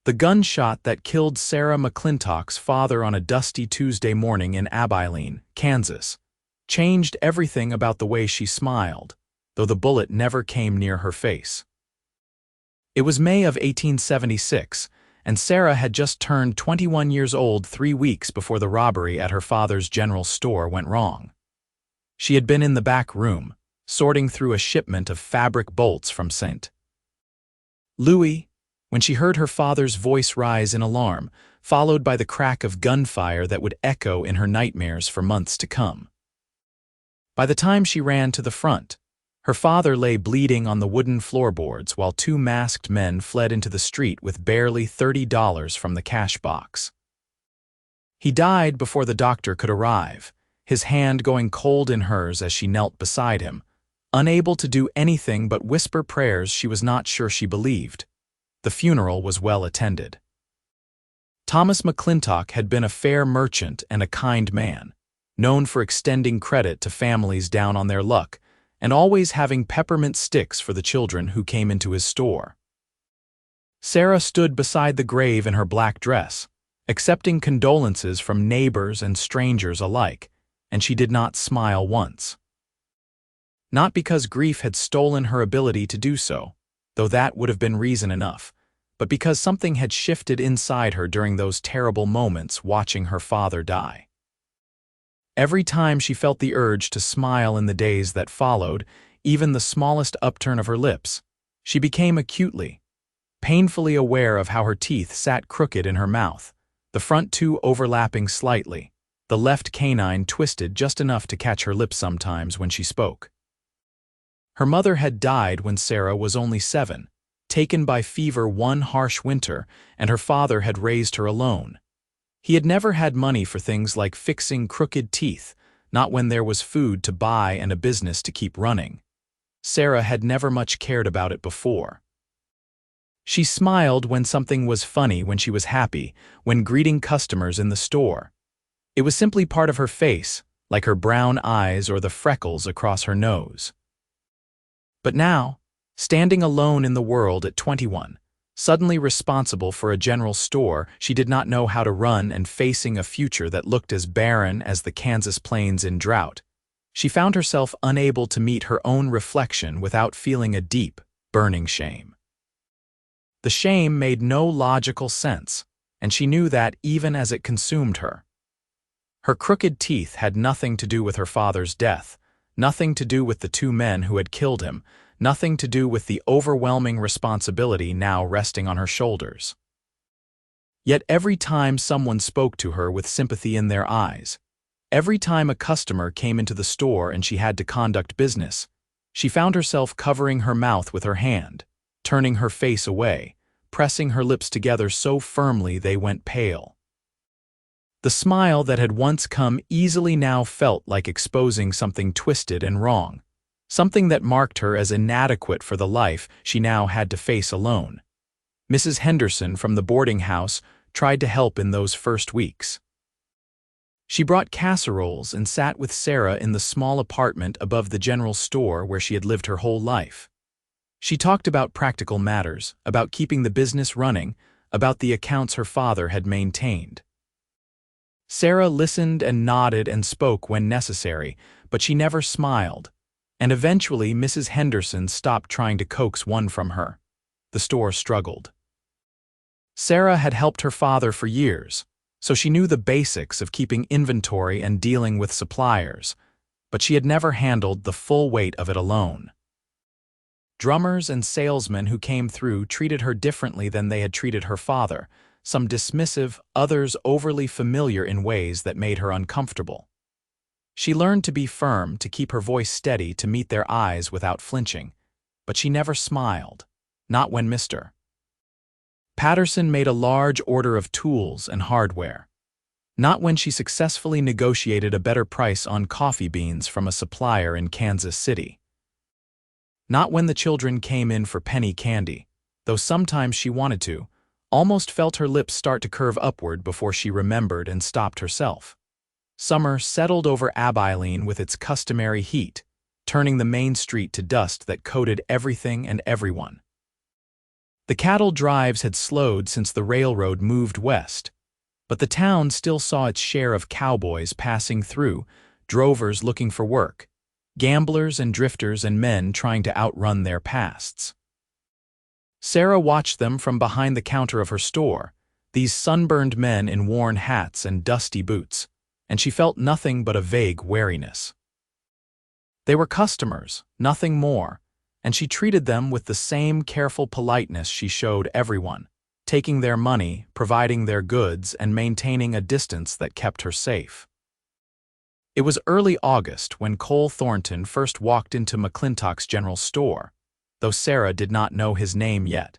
The gunshot that killed Sarah McClintock's father on a dusty Tuesday morning in Abilene, Kansas, changed everything about the way she smiled, though the bullet never came near her face. It was May of 1876, and Sarah had just turned 21 years old 3 weeks before the robbery at her father's general store went wrong. She had been in the back room, sorting through a shipment of fabric bolts from St. Louis, when she heard her father's voice rise in alarm, followed by the crack of gunfire that would echo in her nightmares for months to come. By the time she ran to the front, her father lay bleeding on the wooden floorboards while 2 masked men fled into the street with barely $30 from the cash box. He died before the doctor could arrive, his hand going cold in hers as she knelt beside him, unable to do anything but whisper prayers she was not sure she believed. The funeral was well attended. Thomas McClintock had been a fair merchant and a kind man, known for extending credit to families down on their luck and always having peppermint sticks for the children who came into his store. Sarah stood beside the grave in her black dress, accepting condolences from neighbors and strangers alike, and she did not smile once. Not because grief had stolen her ability to do so, though that would have been reason enough, but because something had shifted inside her during those terrible moments watching her father die. Every time she felt the urge to smile in the days that followed, even the smallest upturn of her lips, she became acutely, painfully aware of how her teeth sat crooked in her mouth, the front 2 overlapping slightly, the left canine twisted just enough to catch her lips sometimes when she spoke. Her mother had died when Sarah was only 7, taken by fever one harsh winter, and her father had raised her alone. He had never had money for things like fixing crooked teeth, not when there was food to buy and a business to keep running. Sarah had never much cared about it before. She smiled when something was funny, when she was happy, when greeting customers in the store. It was simply part of her face, like her brown eyes or the freckles across her nose. But now, standing alone in the world at 21, suddenly responsible for a general store she did not know how to run and facing a future that looked as barren as the Kansas plains in drought, she found herself unable to meet her own reflection without feeling a deep, burning shame. The shame made no logical sense, and she knew that even as it consumed her. Her crooked teeth had nothing to do with her father's death, nothing to do with the 2 men who had killed him, nothing to do with the overwhelming responsibility now resting on her shoulders. Yet every time someone spoke to her with sympathy in their eyes, every time a customer came into the store and she had to conduct business, she found herself covering her mouth with her hand, turning her face away, pressing her lips together so firmly they went pale. The smile that had once come easily now felt like exposing something twisted and wrong, something that marked her as inadequate for the life she now had to face alone. Mrs. Henderson from the boarding house tried to help in those first weeks. She brought casseroles and sat with Sarah in the small apartment above the general store where she had lived her whole life. She talked about practical matters, about keeping the business running, about the accounts her father had maintained. Sarah listened and nodded and spoke when necessary, but she never smiled, and eventually Mrs. Henderson stopped trying to coax one from her. The store struggled. Sarah had helped her father for years, so she knew the basics of keeping inventory and dealing with suppliers, but she had never handled the full weight of it alone. Drummers and salesmen who came through treated her differently than they had treated her father, some dismissive, others overly familiar in ways that made her uncomfortable. She learned to be firm, to keep her voice steady, to meet their eyes without flinching, but she never smiled, not when Mr. Patterson made a large order of tools and hardware, not when she successfully negotiated a better price on coffee beans from a supplier in Kansas City. Not when the children came in for penny candy, though sometimes she wanted to, almost felt her lips start to curve upward before she remembered and stopped herself. Summer settled over Abilene with its customary heat, turning the main street to dust that coated everything and everyone. The cattle drives had slowed since the railroad moved west, but the town still saw its share of cowboys passing through, drovers looking for work, gamblers and drifters and men trying to outrun their pasts. Sarah watched them from behind the counter of her store, these sunburned men in worn hats and dusty boots, and she felt nothing but a vague wariness. They were customers, nothing more, and she treated them with the same careful politeness she showed everyone, taking their money, providing their goods, and maintaining a distance that kept her safe. It was early August when Cole Thornton first walked into McClintock's general store, though Sarah did not know his name yet,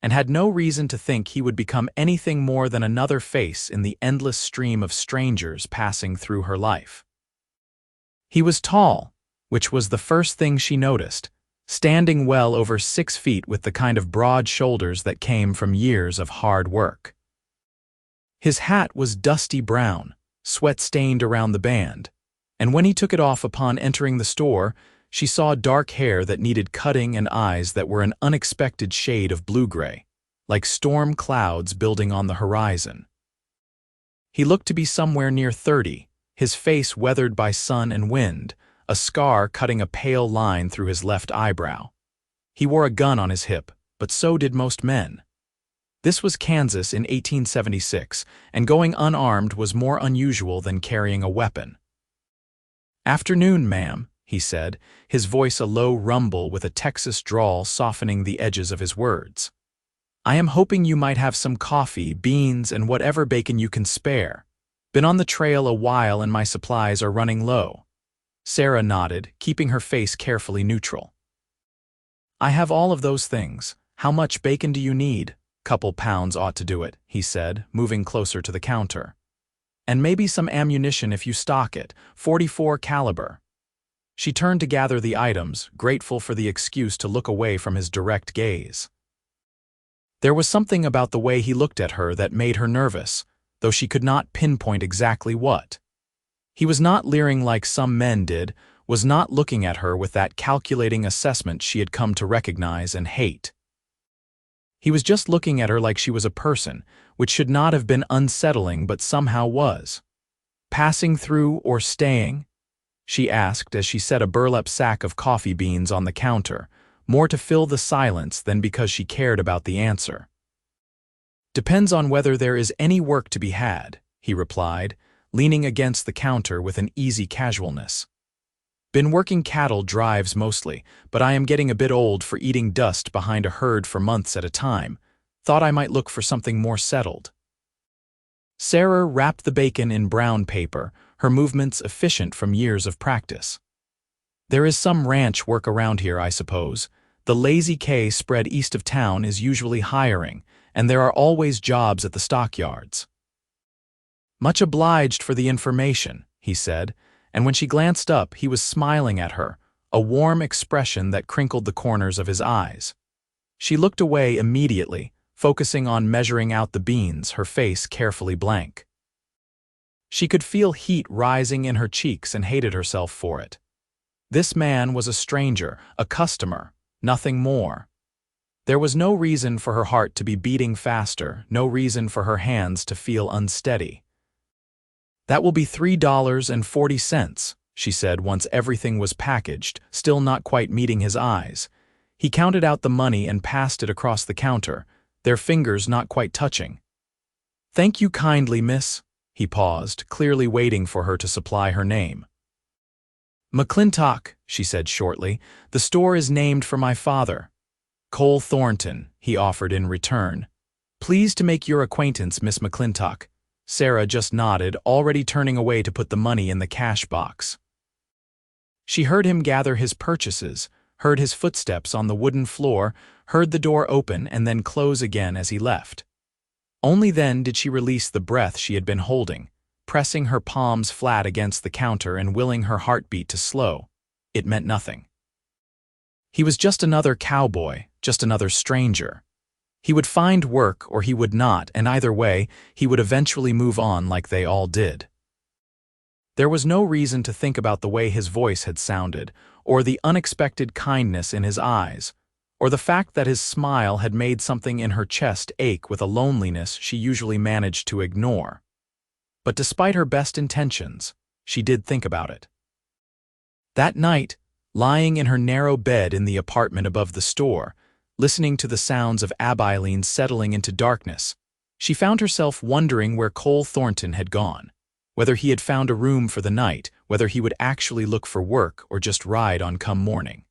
and had no reason to think he would become anything more than another face in the endless stream of strangers passing through her life. He was tall, which was the first thing she noticed, standing well over 6 feet with the kind of broad shoulders that came from years of hard work. His hat was dusty brown, sweat-stained around the band, and when he took it off upon entering the store, she saw dark hair that needed cutting and eyes that were an unexpected shade of blue-gray, like storm clouds building on the horizon. He looked to be somewhere near 30, his face weathered by sun and wind, a scar cutting a pale line through his left eyebrow. He wore a gun on his hip, but so did most men. This was Kansas in 1876, and going unarmed was more unusual than carrying a weapon. "Afternoon, ma'am," he said, his voice a low rumble with a Texas drawl softening the edges of his words. "I am hoping you might have some coffee, beans, and whatever bacon you can spare. Been on the trail a while and my supplies are running low." Sarah nodded, keeping her face carefully neutral. "I have all of those things. How much bacon do you need?" "Couple pounds ought to do it," he said, moving closer to the counter. "And maybe some ammunition if you stock it, .44 caliber." She turned to gather the items, grateful for the excuse to look away from his direct gaze. There was something about the way he looked at her that made her nervous, though she could not pinpoint exactly what. He was not leering like some men did, was not looking at her with that calculating assessment she had come to recognize and hate. He was just looking at her like she was a person, which should not have been unsettling but somehow was. "Passing through or staying?" she asked as she set a burlap sack of coffee beans on the counter, more to fill the silence than because she cared about the answer. "Depends on whether there is any work to be had," he replied, leaning against the counter with an easy casualness. "Been working cattle drives mostly, but I am getting a bit old for eating dust behind a herd for months at a time. Thought I might look for something more settled." Sarah wrapped the bacon in brown paper, her movements efficient from years of practice. "There is some ranch work around here, I suppose. The Lazy K spread east of town is usually hiring, and there are always jobs at the stockyards." "Much obliged for the information," he said, and when she glanced up, he was smiling at her, a warm expression that crinkled the corners of his eyes. She looked away immediately, focusing on measuring out the beans, her face carefully blank. She could feel heat rising in her cheeks and hated herself for it. This man was a stranger, a customer, nothing more. There was no reason for her heart to be beating faster, no reason for her hands to feel unsteady. "That will be $3.40, she said once everything was packaged, still not quite meeting his eyes. He counted out the money and passed it across the counter, their fingers not quite touching. "Thank you kindly, miss." He paused, clearly waiting for her to supply her name. "McClintock," she said shortly. "The store is named for my father." "Cole Thornton," he offered in return. "Pleased to make your acquaintance, Miss McClintock." Sarah just nodded, already turning away to put the money in the cash box. She heard him gather his purchases, heard his footsteps on the wooden floor, heard the door open and then close again as he left. Only then did she release the breath she had been holding, pressing her palms flat against the counter and willing her heartbeat to slow. It meant nothing. He was just another cowboy, just another stranger. He would find work or he would not, and either way, he would eventually move on like they all did. There was no reason to think about the way his voice had sounded, or the unexpected kindness in his eyes, or the fact that his smile had made something in her chest ache with a loneliness she usually managed to ignore. But despite her best intentions, she did think about it. That night, lying in her narrow bed in the apartment above the store, listening to the sounds of Abilene settling into darkness, she found herself wondering where Cole Thornton had gone, whether he had found a room for the night, whether he would actually look for work or just ride on come morning.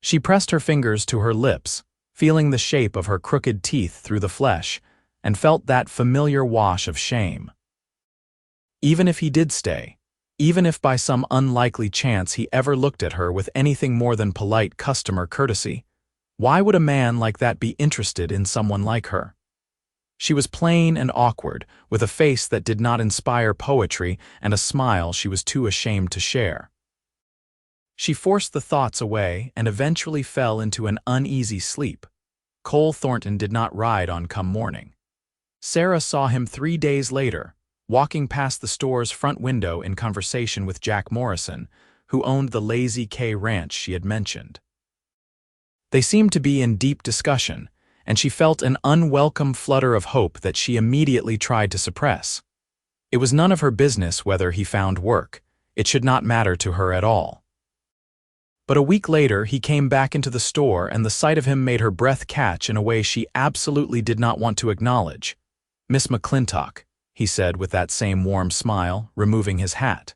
She pressed her fingers to her lips, feeling the shape of her crooked teeth through the flesh, and felt that familiar wash of shame. Even if he did stay, even if by some unlikely chance he ever looked at her with anything more than polite customer courtesy, why would a man like that be interested in someone like her? She was plain and awkward, with a face that did not inspire poetry and a smile she was too ashamed to share. She forced the thoughts away and eventually fell into an uneasy sleep. Cole Thornton did not ride on come morning. Sarah saw him 3 days later, walking past the store's front window in conversation with Jack Morrison, who owned the Lazy K ranch she had mentioned. They seemed to be in deep discussion, and she felt an unwelcome flutter of hope that she immediately tried to suppress. It was none of her business whether he found work. It should not matter to her at all. But a week later, he came back into the store, and the sight of him made her breath catch in a way she absolutely did not want to acknowledge. "Miss McClintock," he said with that same warm smile, removing his hat.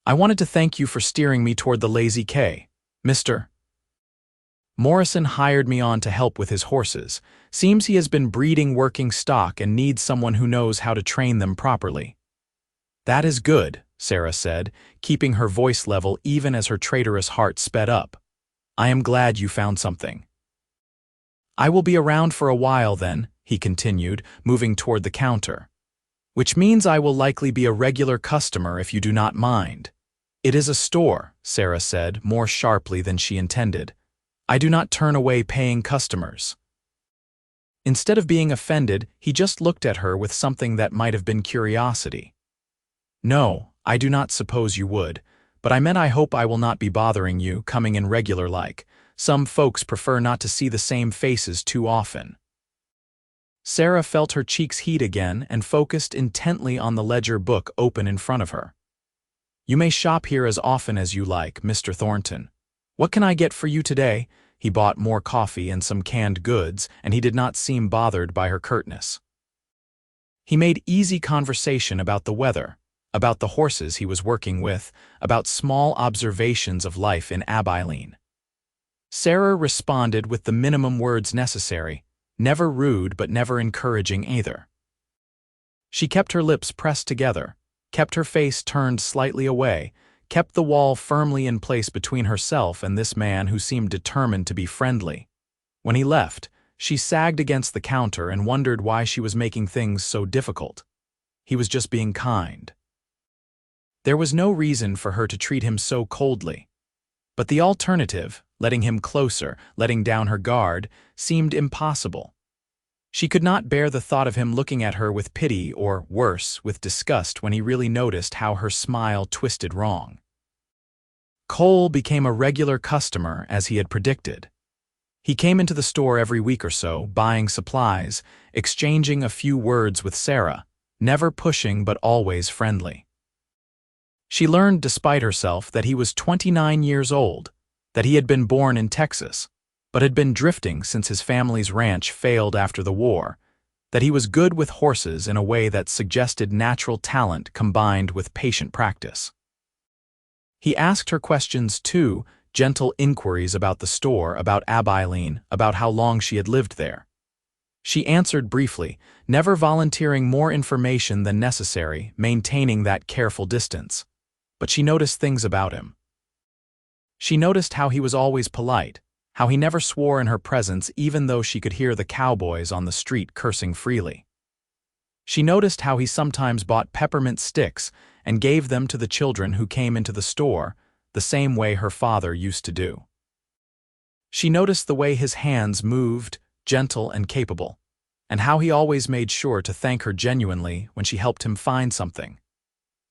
"I wanted to thank you for steering me toward the Lazy K, Mr. Morrison hired me on to help with his horses. Seems he has been breeding working stock and needs someone who knows how to train them properly." "That is good," Sarah said, keeping her voice level even as her traitorous heart sped up. "I am glad you found something." "I will be around for a while then," he continued, moving toward the counter. "Which means I will likely be a regular customer if you do not mind." "It is a store," Sarah said, more sharply than she intended. "I do not turn away paying customers." Instead of being offended, he just looked at her with something that might have been curiosity. "No, I do not suppose you would, but I meant I hope I will not be bothering you, coming in regular like. Some folks prefer not to see the same faces too often." Sarah felt her cheeks heat again and focused intently on the ledger book open in front of her. "You may shop here as often as you like, Mr. Thornton. What can I get for you today?" He bought more coffee and some canned goods, and he did not seem bothered by her curtness. He made easy conversation about the weather, about the horses he was working with, about small observations of life in Abilene. Sarah responded with the minimum words necessary, never rude but never encouraging either. She kept her lips pressed together, kept her face turned slightly away, kept the wall firmly in place between herself and this man who seemed determined to be friendly. When he left, she sagged against the counter and wondered why she was making things so difficult. He was just being kind. There was no reason for her to treat him so coldly. But the alternative, letting him closer, letting down her guard, seemed impossible. She could not bear the thought of him looking at her with pity or, worse, with disgust when he really noticed how her smile twisted wrong. Cole became a regular customer as he had predicted. He came into the store every week or so, buying supplies, exchanging a few words with Sarah, never pushing but always friendly. She learned despite herself that he was 29 years old, that he had been born in Texas, but had been drifting since his family's ranch failed after the war, that he was good with horses in a way that suggested natural talent combined with patient practice. He asked her questions too, gentle inquiries about the store, about Abilene, about how long she had lived there. She answered briefly, never volunteering more information than necessary, maintaining that careful distance. But she noticed things about him. She noticed how he was always polite, how he never swore in her presence even though she could hear the cowboys on the street cursing freely. She noticed how he sometimes bought peppermint sticks and gave them to the children who came into the store, the same way her father used to do. She noticed the way his hands moved, gentle and capable, and how he always made sure to thank her genuinely when she helped him find something.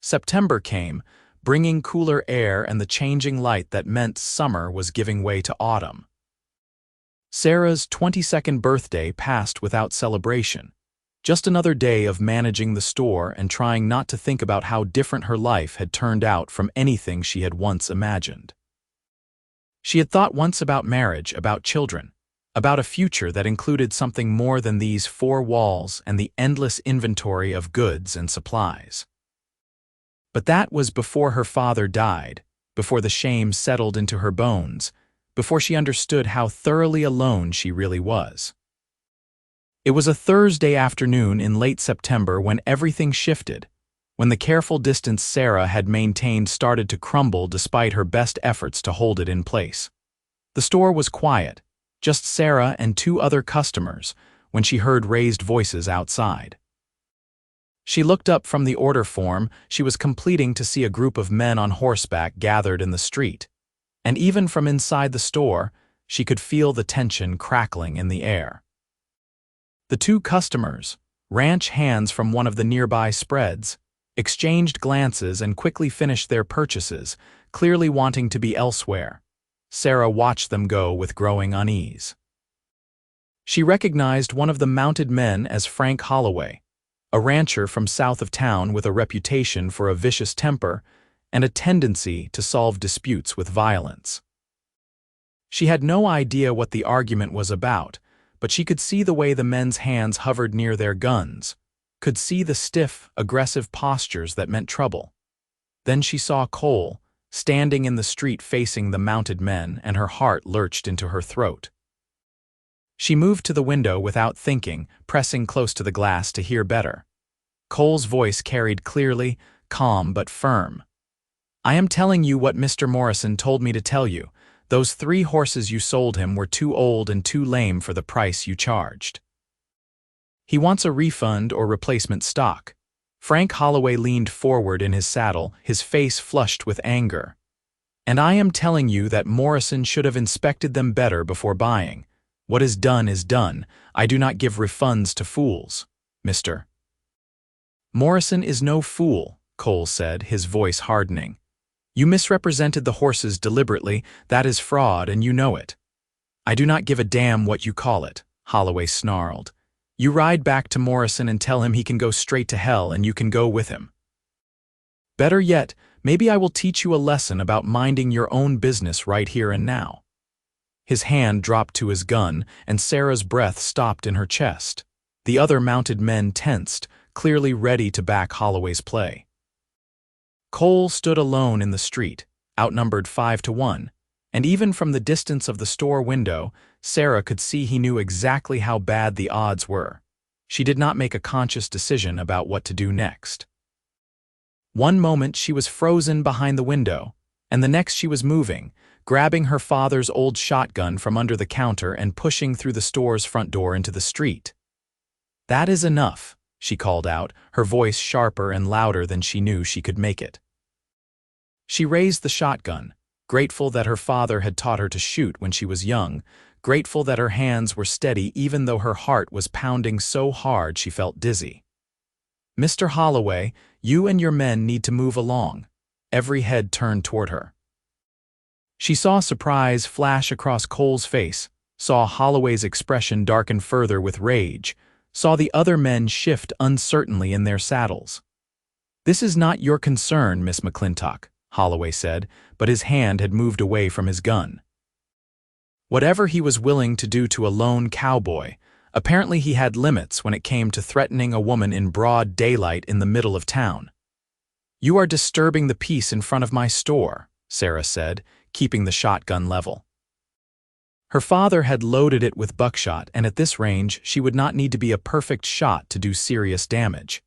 September came, bringing cooler air and the changing light that meant summer was giving way to autumn. Sarah's 22nd birthday passed without celebration. Just another day of managing the store and trying not to think about how different her life had turned out from anything she had once imagined. She had thought once about marriage, about children, about a future that included something more than these four walls and the endless inventory of goods and supplies. But that was before her father died, before the shame settled into her bones, before she understood how thoroughly alone she really was. It was a Thursday afternoon in late September when everything shifted, when the careful distance Sarah had maintained started to crumble despite her best efforts to hold it in place. The store was quiet, just Sarah and two other customers, when she heard raised voices outside. She looked up from the order form she was completing to see a group of men on horseback gathered in the street, and even from inside the store, she could feel the tension crackling in the air. The two customers, ranch hands from one of the nearby spreads, exchanged glances and quickly finished their purchases, clearly wanting to be elsewhere. Sarah watched them go with growing unease. She recognized one of the mounted men as Frank Holloway, a rancher from south of town with a reputation for a vicious temper and a tendency to solve disputes with violence. She had no idea what the argument was about, but she could see the way the men's hands hovered near their guns, could see the stiff, aggressive postures that meant trouble. Then she saw Cole, standing in the street facing the mounted men, and her heart lurched into her throat. She moved to the window without thinking, pressing close to the glass to hear better. Cole's voice carried clearly, calm but firm. "I am telling you what Mr. Morrison told me to tell you. Those 3 horses you sold him were too old and too lame for the price you charged. He wants a refund or replacement stock." Frank Holloway leaned forward in his saddle, his face flushed with anger. "And I am telling you that Morrison should have inspected them better before buying. What is done is done. I do not give refunds to fools, Mr. Morrison is no fool," Cole said, his voice hardening. "You misrepresented the horses deliberately. That is fraud, and you know it." "I do not give a damn what you call it," Holloway snarled. "You ride back to Morrison and tell him he can go straight to hell, and you can go with him. Better yet, maybe I will teach you a lesson about minding your own business right here and now." His hand dropped to his gun, and Sarah's breath stopped in her chest. The other mounted men tensed, clearly ready to back Holloway's play. Cole stood alone in the street, outnumbered 5-1, and even from the distance of the store window, Sarah could see he knew exactly how bad the odds were. She did not make a conscious decision about what to do next. One moment she was frozen behind the window, and the next she was moving, grabbing her father's old shotgun from under the counter and pushing through the store's front door into the street. "That is enough," she called out, her voice sharper and louder than she knew she could make it. She raised the shotgun, grateful that her father had taught her to shoot when she was young, grateful that her hands were steady even though her heart was pounding so hard she felt dizzy. "Mr. Holloway, you and your men need to move along." Every head turned toward her. She saw surprise flash across Cole's face, saw Holloway's expression darken further with rage, saw the other men shift uncertainly in their saddles. "This is not your concern, Miss McClintock," Holloway said, but his hand had moved away from his gun. Whatever he was willing to do to a lone cowboy, apparently he had limits when it came to threatening a woman in broad daylight in the middle of town. "You are disturbing the peace in front of my store," Sarah said, keeping the shotgun level. Her father had loaded it with buckshot, and at this range she would not need to be a perfect shot to do serious damage.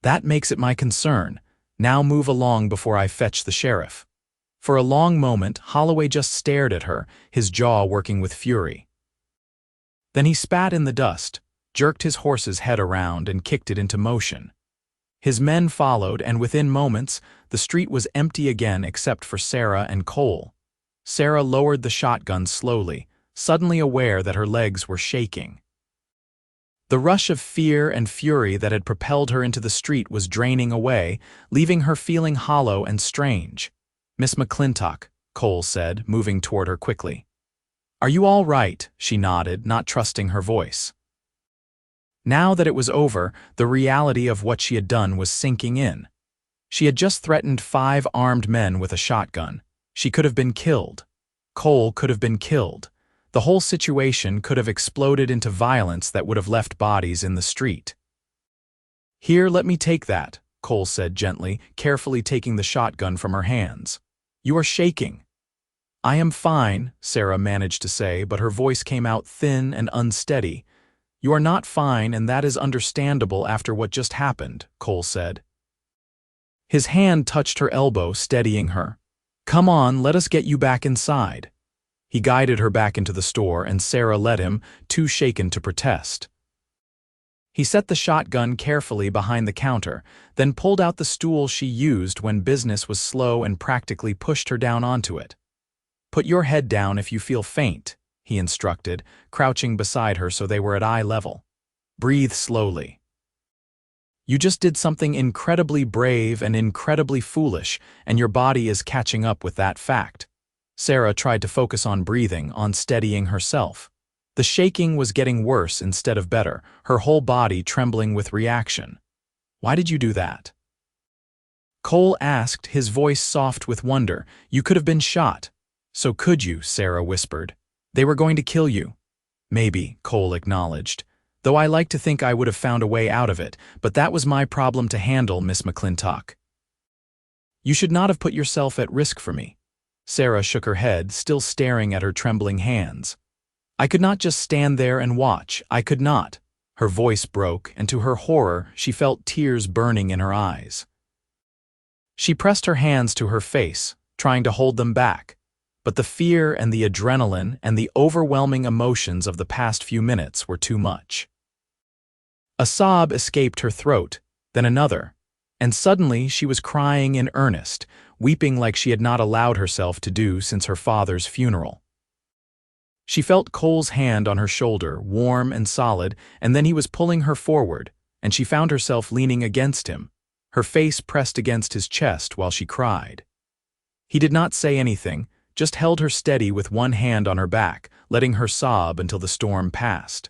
"That makes it my concern. Now move along before I fetch the sheriff." For a long moment, Holloway just stared at her, his jaw working with fury. Then he spat in the dust, jerked his horse's head around, and kicked it into motion. His men followed, and within moments, the street was empty again except for Sarah and Cole. Sarah lowered the shotgun slowly, suddenly aware that her legs were shaking. The rush of fear and fury that had propelled her into the street was draining away, leaving her feeling hollow and strange. "Miss McClintock," Cole said, moving toward her quickly. "Are you all right?" she nodded, not trusting her voice. Now that it was over, the reality of what she had done was sinking in. She had just threatened 5 armed men with a shotgun. She could have been killed. Cole could have been killed. The whole situation could have exploded into violence that would have left bodies in the street. "Here, let me take that," Cole said gently, carefully taking the shotgun from her hands. "You are shaking." "I am fine," Sarah managed to say, but her voice came out thin and unsteady. "You are not fine, and that is understandable after what just happened," Cole said. His hand touched her elbow, steadying her. "Come on, let us get you back inside." He guided her back into the store, and Sarah let him, too shaken to protest. He set the shotgun carefully behind the counter, then pulled out the stool she used when business was slow and practically pushed her down onto it. "Put your head down if you feel faint," he instructed, crouching beside her so they were at eye level. "Breathe slowly. You just did something incredibly brave and incredibly foolish, and your body is catching up with that fact." Sarah tried to focus on breathing, on steadying herself. The shaking was getting worse instead of better, her whole body trembling with reaction. "Why did you do that?" Cole asked, his voice soft with wonder. "You could have been shot." "So could you," Sarah whispered. "They were going to kill you." "Maybe," Cole acknowledged. "Though I like to think I would have found a way out of it, but that was my problem to handle, Miss McClintock. You should not have put yourself at risk for me." Sarah shook her head, still staring at her trembling hands. "I could not just stand there and watch. I could not." Her voice broke, and to her horror, she felt tears burning in her eyes. She pressed her hands to her face, trying to hold them back. But the fear and the adrenaline and the overwhelming emotions of the past few minutes were too much. A sob escaped her throat, then another, and suddenly she was crying in earnest, weeping like she had not allowed herself to do since her father's funeral. She felt Cole's hand on her shoulder, warm and solid, and then he was pulling her forward, and she found herself leaning against him, her face pressed against his chest while she cried. He did not say anything, just held her steady with one hand on her back, letting her sob until the storm passed.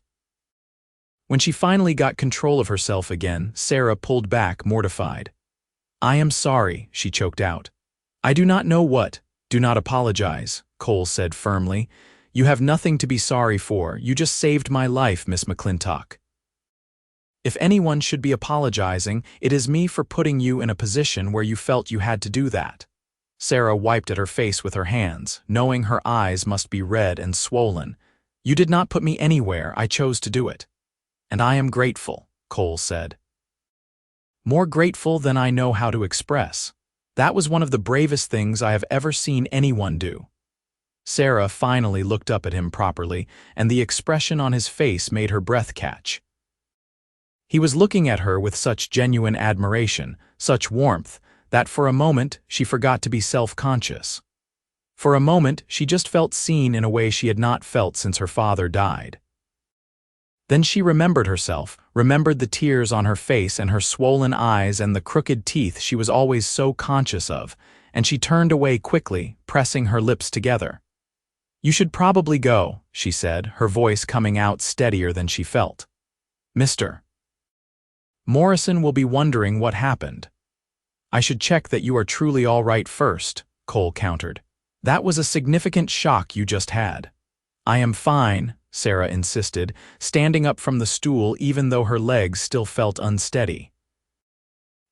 When she finally got control of herself again, Sarah pulled back, mortified. "I am sorry," she choked out. "I do not know what." "Do not apologize," Cole said firmly. "You have nothing to be sorry for. You just saved my life, Miss McClintock. If anyone should be apologizing, it is me for putting you in a position where you felt you had to do that." Sarah wiped at her face with her hands, knowing her eyes must be red and swollen. "You did not put me anywhere. I chose to do it. And I am grateful," Cole said. "More grateful than I know how to express. That was one of the bravest things I have ever seen anyone do." Sarah finally looked up at him properly, and the expression on his face made her breath catch. He was looking at her with such genuine admiration, such warmth, that for a moment she forgot to be self-conscious. For a moment she just felt seen in a way she had not felt since her father died. Then she remembered herself, remembered the tears on her face and her swollen eyes and the crooked teeth she was always so conscious of, and she turned away quickly, pressing her lips together. "You should probably go," she said, her voice coming out steadier than she felt. "Mr. Morrison will be wondering what happened." "I should check that you are truly all right first," Cole countered. "That was a significant shock you just had." "I am fine," Sarah insisted, standing up from the stool even though her legs still felt unsteady.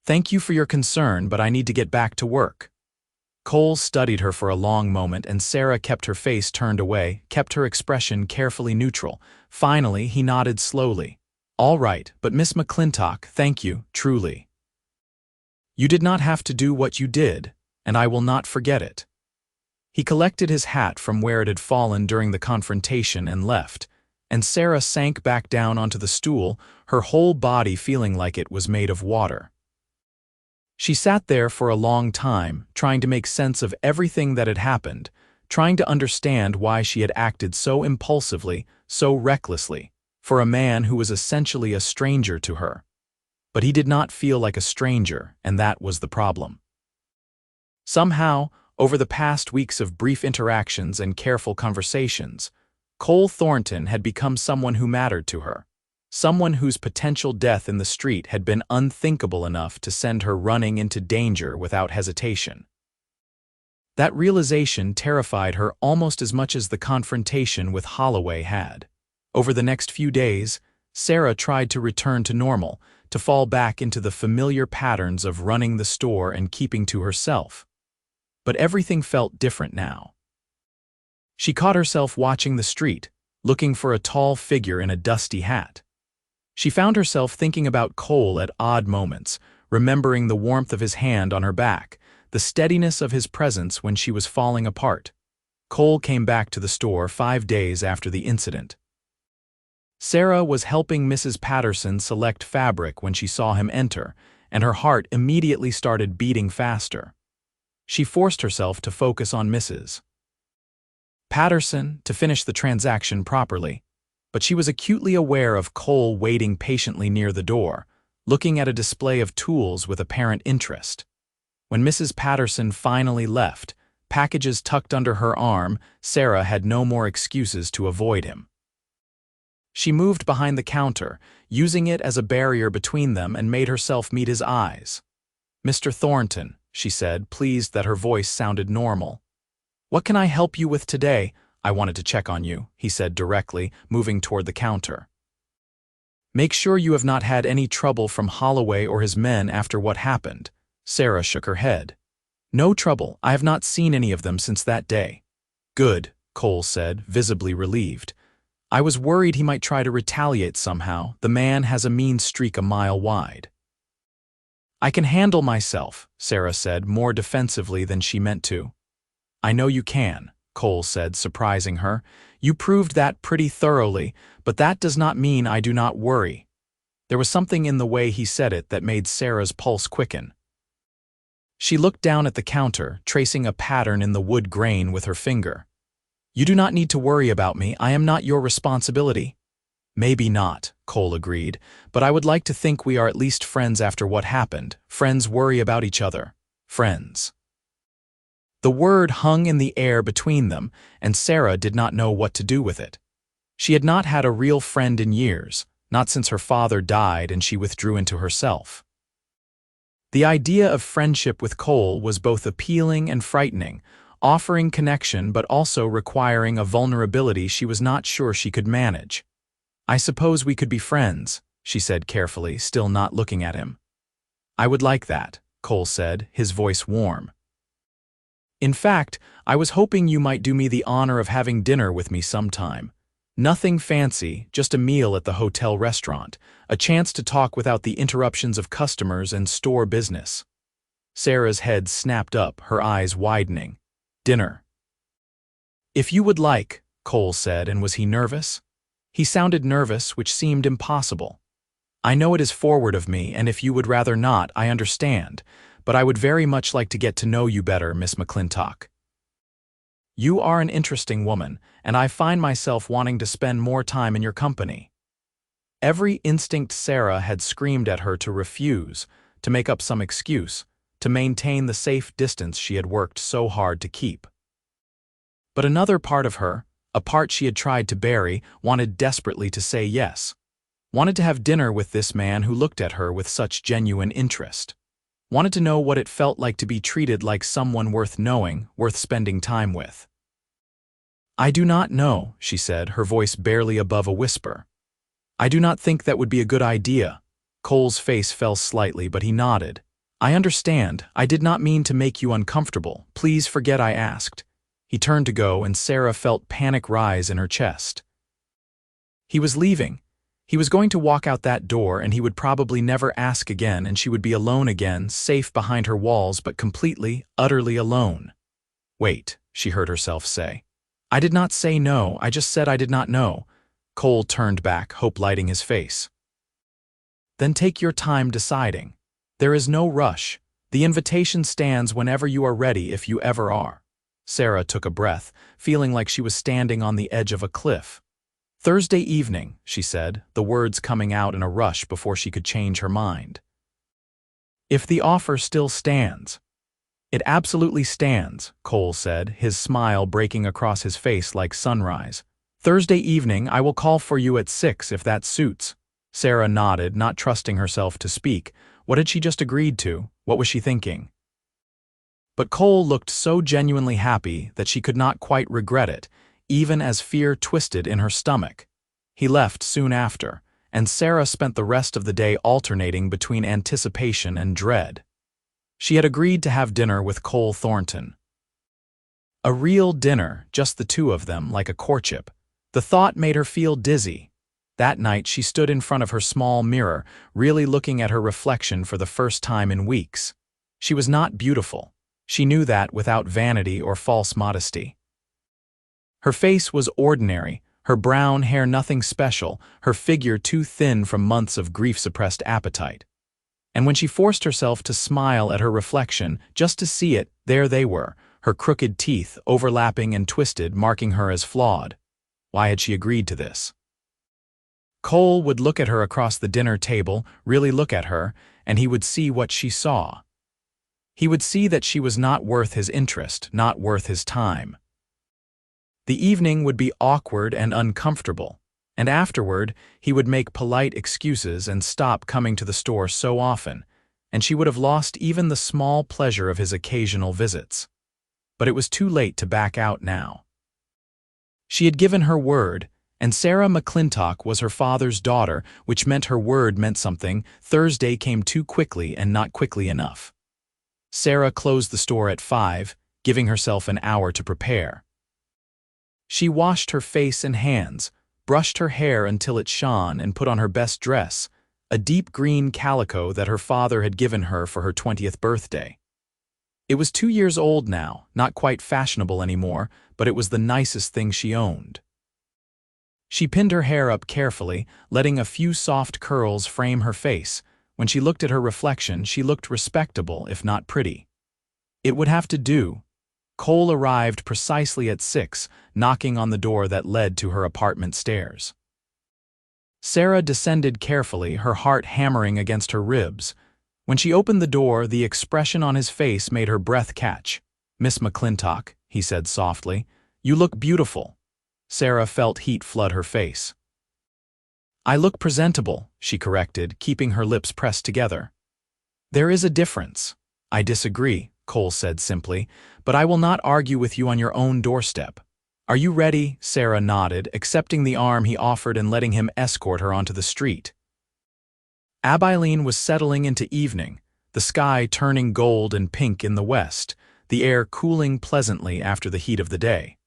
"Thank you for your concern, but I need to get back to work." Cole studied her for a long moment, and Sarah kept her face turned away, kept her expression carefully neutral. Finally, he nodded slowly. "All right, but Miss McClintock, thank you, truly. You did not have to do what you did, and I will not forget it." He collected his hat from where it had fallen during the confrontation and left, and Sarah sank back down onto the stool, her whole body feeling like it was made of water. She sat there for a long time, trying to make sense of everything that had happened, trying to understand why she had acted so impulsively, so recklessly, for a man who was essentially a stranger to her. But he did not feel like a stranger, and that was the problem. Somehow, over the past weeks of brief interactions and careful conversations, Cole Thornton had become someone who mattered to her, someone whose potential death in the street had been unthinkable enough to send her running into danger without hesitation. That realization terrified her almost as much as the confrontation with Holloway had. Over the next few days, Sarah tried to return to normal, to fall back into the familiar patterns of running the store and keeping to herself. But everything felt different now. She caught herself watching the street, looking for a tall figure in a dusty hat. She found herself thinking about Cole at odd moments, remembering the warmth of his hand on her back, the steadiness of his presence when she was falling apart. Cole came back to the store 5 days after the incident. Sarah was helping Mrs. Patterson select fabric when she saw him enter, and her heart immediately started beating faster. She forced herself to focus on Mrs. Patterson to finish the transaction properly, but she was acutely aware of Cole waiting patiently near the door, looking at a display of tools with apparent interest. When Mrs. Patterson finally left, packages tucked under her arm, Sarah had no more excuses to avoid him. She moved behind the counter, using it as a barrier between them, and made herself meet his eyes. "Mr. Thornton," she said, pleased that her voice sounded normal. "What can I help you with today?" "I wanted to check on you," he said directly, moving toward the counter. "Make sure you have not had any trouble from Holloway or his men after what happened." Sarah shook her head. "No trouble. I have not seen any of them since that day." "Good," Cole said, visibly relieved. "I was worried he might try to retaliate somehow. The man has a mean streak a mile wide." "I can handle myself," Sarah said, more defensively than she meant to. "I know you can," Cole said, surprising her. "You proved that pretty thoroughly, but that does not mean I do not worry." There was something in the way he said it that made Sarah's pulse quicken. She looked down at the counter, tracing a pattern in the wood grain with her finger. "You do not need to worry about me. I am not your responsibility." "Maybe not," Cole agreed, "but I would like to think we are at least friends after what happened. Friends worry about each other. Friends." The word hung in the air between them, and Sarah did not know what to do with it. She had not had a real friend in years, not since her father died and she withdrew into herself. The idea of friendship with Cole was both appealing and frightening, offering connection but also requiring a vulnerability she was not sure she could manage. "I suppose we could be friends," she said carefully, still not looking at him. "I would like that," Cole said, his voice warm. "In fact, I was hoping you might do me the honor of having dinner with me sometime. Nothing fancy, just a meal at the hotel restaurant, a chance to talk without the interruptions of customers and store business." Sarah's head snapped up, her eyes widening. "Dinner." "If you would like," Cole said, and was he nervous? He sounded nervous, which seemed impossible. "I know it is forward of me, and if you would rather not, I understand, but I would very much like to get to know you better, Miss McClintock. You are an interesting woman, and I find myself wanting to spend more time in your company." Every instinct Sarah had screamed at her to refuse, to make up some excuse, to maintain the safe distance she had worked so hard to keep. But another part of her, a part she had tried to bury, wanted desperately to say yes. Wanted to have dinner with this man who looked at her with such genuine interest. Wanted to know what it felt like to be treated like someone worth knowing, worth spending time with. "I do not know," she said, her voice barely above a whisper. "I do not think that would be a good idea." Cole's face fell slightly, but he nodded. "I understand. I did not mean to make you uncomfortable. Please forget I asked." He turned to go, and Sarah felt panic rise in her chest. He was leaving. He was going to walk out that door, and he would probably never ask again, and she would be alone again, safe behind her walls, but completely, utterly alone. "Wait," she heard herself say. "I did not say no, I just said I did not know." Cole turned back, hope lighting his face. "Then take your time deciding. There is no rush. The invitation stands whenever you are ready, if you ever are." Sarah took a breath, feeling like she was standing on the edge of a cliff. "Thursday evening," she said, the words coming out in a rush before she could change her mind. "If the offer still stands." "It absolutely stands," Cole said, his smile breaking across his face like sunrise. Thursday evening I will call for you at 6 if that suits. Sarah nodded, not trusting herself to speak. What had she just agreed to? What was she thinking? But Cole looked so genuinely happy that she could not quite regret it, even as fear twisted in her stomach. He left soon after, and Sarah spent the rest of the day alternating between anticipation and dread. She had agreed to have dinner with Cole Thornton. A real dinner, just the two of them, like a courtship. The thought made her feel dizzy. That night she stood in front of her small mirror, really looking at her reflection for the first time in weeks. She was not beautiful. She knew that without vanity or false modesty. Her face was ordinary, her brown hair nothing special, her figure too thin from months of grief-suppressed appetite. And when she forced herself to smile at her reflection, just to see it, there they were, her crooked teeth, overlapping and twisted, marking her as flawed. Why had she agreed to this? Cole would look at her across the dinner table, really look at her, and he would see what she saw. He would see that she was not worth his interest, not worth his time. The evening would be awkward and uncomfortable, and afterward he would make polite excuses and stop coming to the store so often, and she would have lost even the small pleasure of his occasional visits. But it was too late to back out now. She had given her word, and Sarah McClintock was her father's daughter, which meant her word meant something. Thursday came too quickly and not quickly enough. Sarah closed the store at 5, giving herself an hour to prepare. She washed her face and hands, brushed her hair until it shone, and put on her best dress, a deep green calico that her father had given her for her 20th birthday. It was 2 years old now, not quite fashionable anymore, but it was the nicest thing she owned. She pinned her hair up carefully, letting a few soft curls frame her face. When she looked at her reflection, she looked respectable, if not pretty. It would have to do. Cole arrived precisely at 6, knocking on the door that led to her apartment stairs. Sarah descended carefully, her heart hammering against her ribs. When she opened the door, the expression on his face made her breath catch. "Miss McClintock," he said softly, "you look beautiful." Sarah felt heat flood her face. "I look presentable," she corrected, keeping her lips pressed together. "There is a difference." "I disagree," Cole said simply, "but I will not argue with you on your own doorstep." "Are you ready?" Sarah nodded, accepting the arm he offered and letting him escort her onto the street. Abilene was settling into evening, the sky turning gold and pink in the west, the air cooling pleasantly after the heat of the day.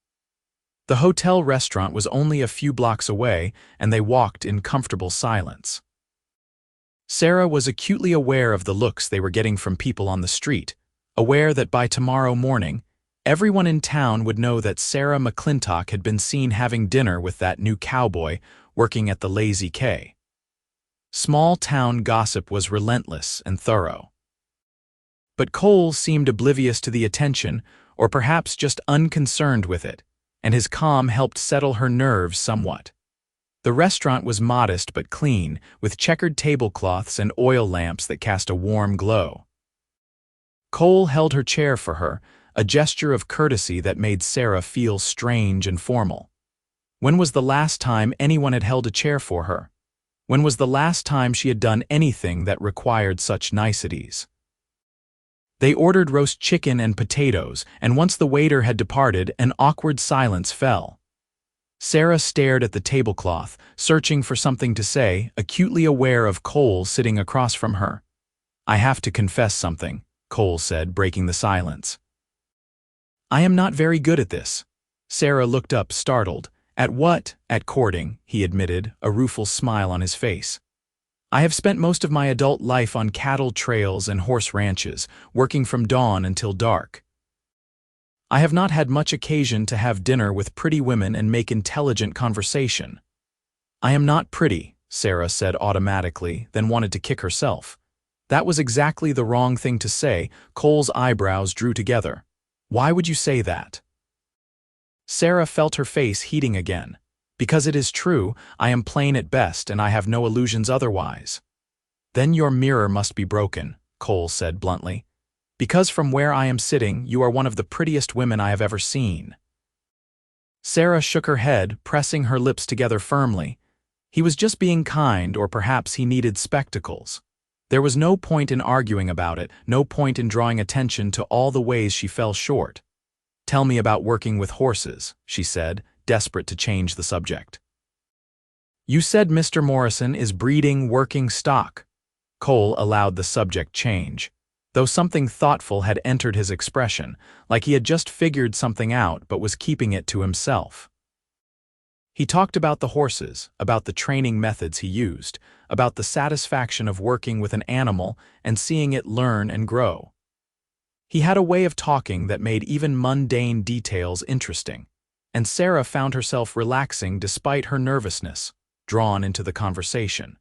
The hotel restaurant was only a few blocks away, and they walked in comfortable silence. Sarah was acutely aware of the looks they were getting from people on the street, aware that by tomorrow morning, everyone in town would know that Sarah McClintock had been seen having dinner with that new cowboy working at the Lazy K. Small-town gossip was relentless and thorough. But Cole seemed oblivious to the attention, or perhaps just unconcerned with it, and his calm helped settle her nerves somewhat. The restaurant was modest but clean, with checkered tablecloths and oil lamps that cast a warm glow. Cole held her chair for her, a gesture of courtesy that made Sarah feel strange and formal. When was the last time anyone had held a chair for her? When was the last time she had done anything that required such niceties? They ordered roast chicken and potatoes, and once the waiter had departed, an awkward silence fell. Sarah stared at the tablecloth, searching for something to say, acutely aware of Cole sitting across from her. "I have to confess something," Cole said, breaking the silence. "I am not very good at this." Sarah looked up, startled. "At what?" "At courting," he admitted, a rueful smile on his face. "I have spent most of my adult life on cattle trails and horse ranches, working from dawn until dark. I have not had much occasion to have dinner with pretty women and make intelligent conversation." "I am not pretty," Sarah said automatically, then wanted to kick herself. That was exactly the wrong thing to say. Cole's eyebrows drew together. "Why would you say that?" Sarah felt her face heating again. "Because it is true, I am plain at best and I have no illusions otherwise." "Then your mirror must be broken," Cole said bluntly. "Because from where I am sitting, you are one of the prettiest women I have ever seen." Sarah shook her head, pressing her lips together firmly. He was just being kind, or perhaps he needed spectacles. There was no point in arguing about it, no point in drawing attention to all the ways she fell short. "Tell me about working with horses," she said, desperate to change the subject. "You said Mr. Morrison is breeding working stock." Cole allowed the subject change, though something thoughtful had entered his expression, like he had just figured something out but was keeping it to himself. He talked about the horses, about the training methods he used, about the satisfaction of working with an animal and seeing it learn and grow. He had a way of talking that made even mundane details interesting, and Sarah found herself relaxing despite her nervousness, drawn into the conversation.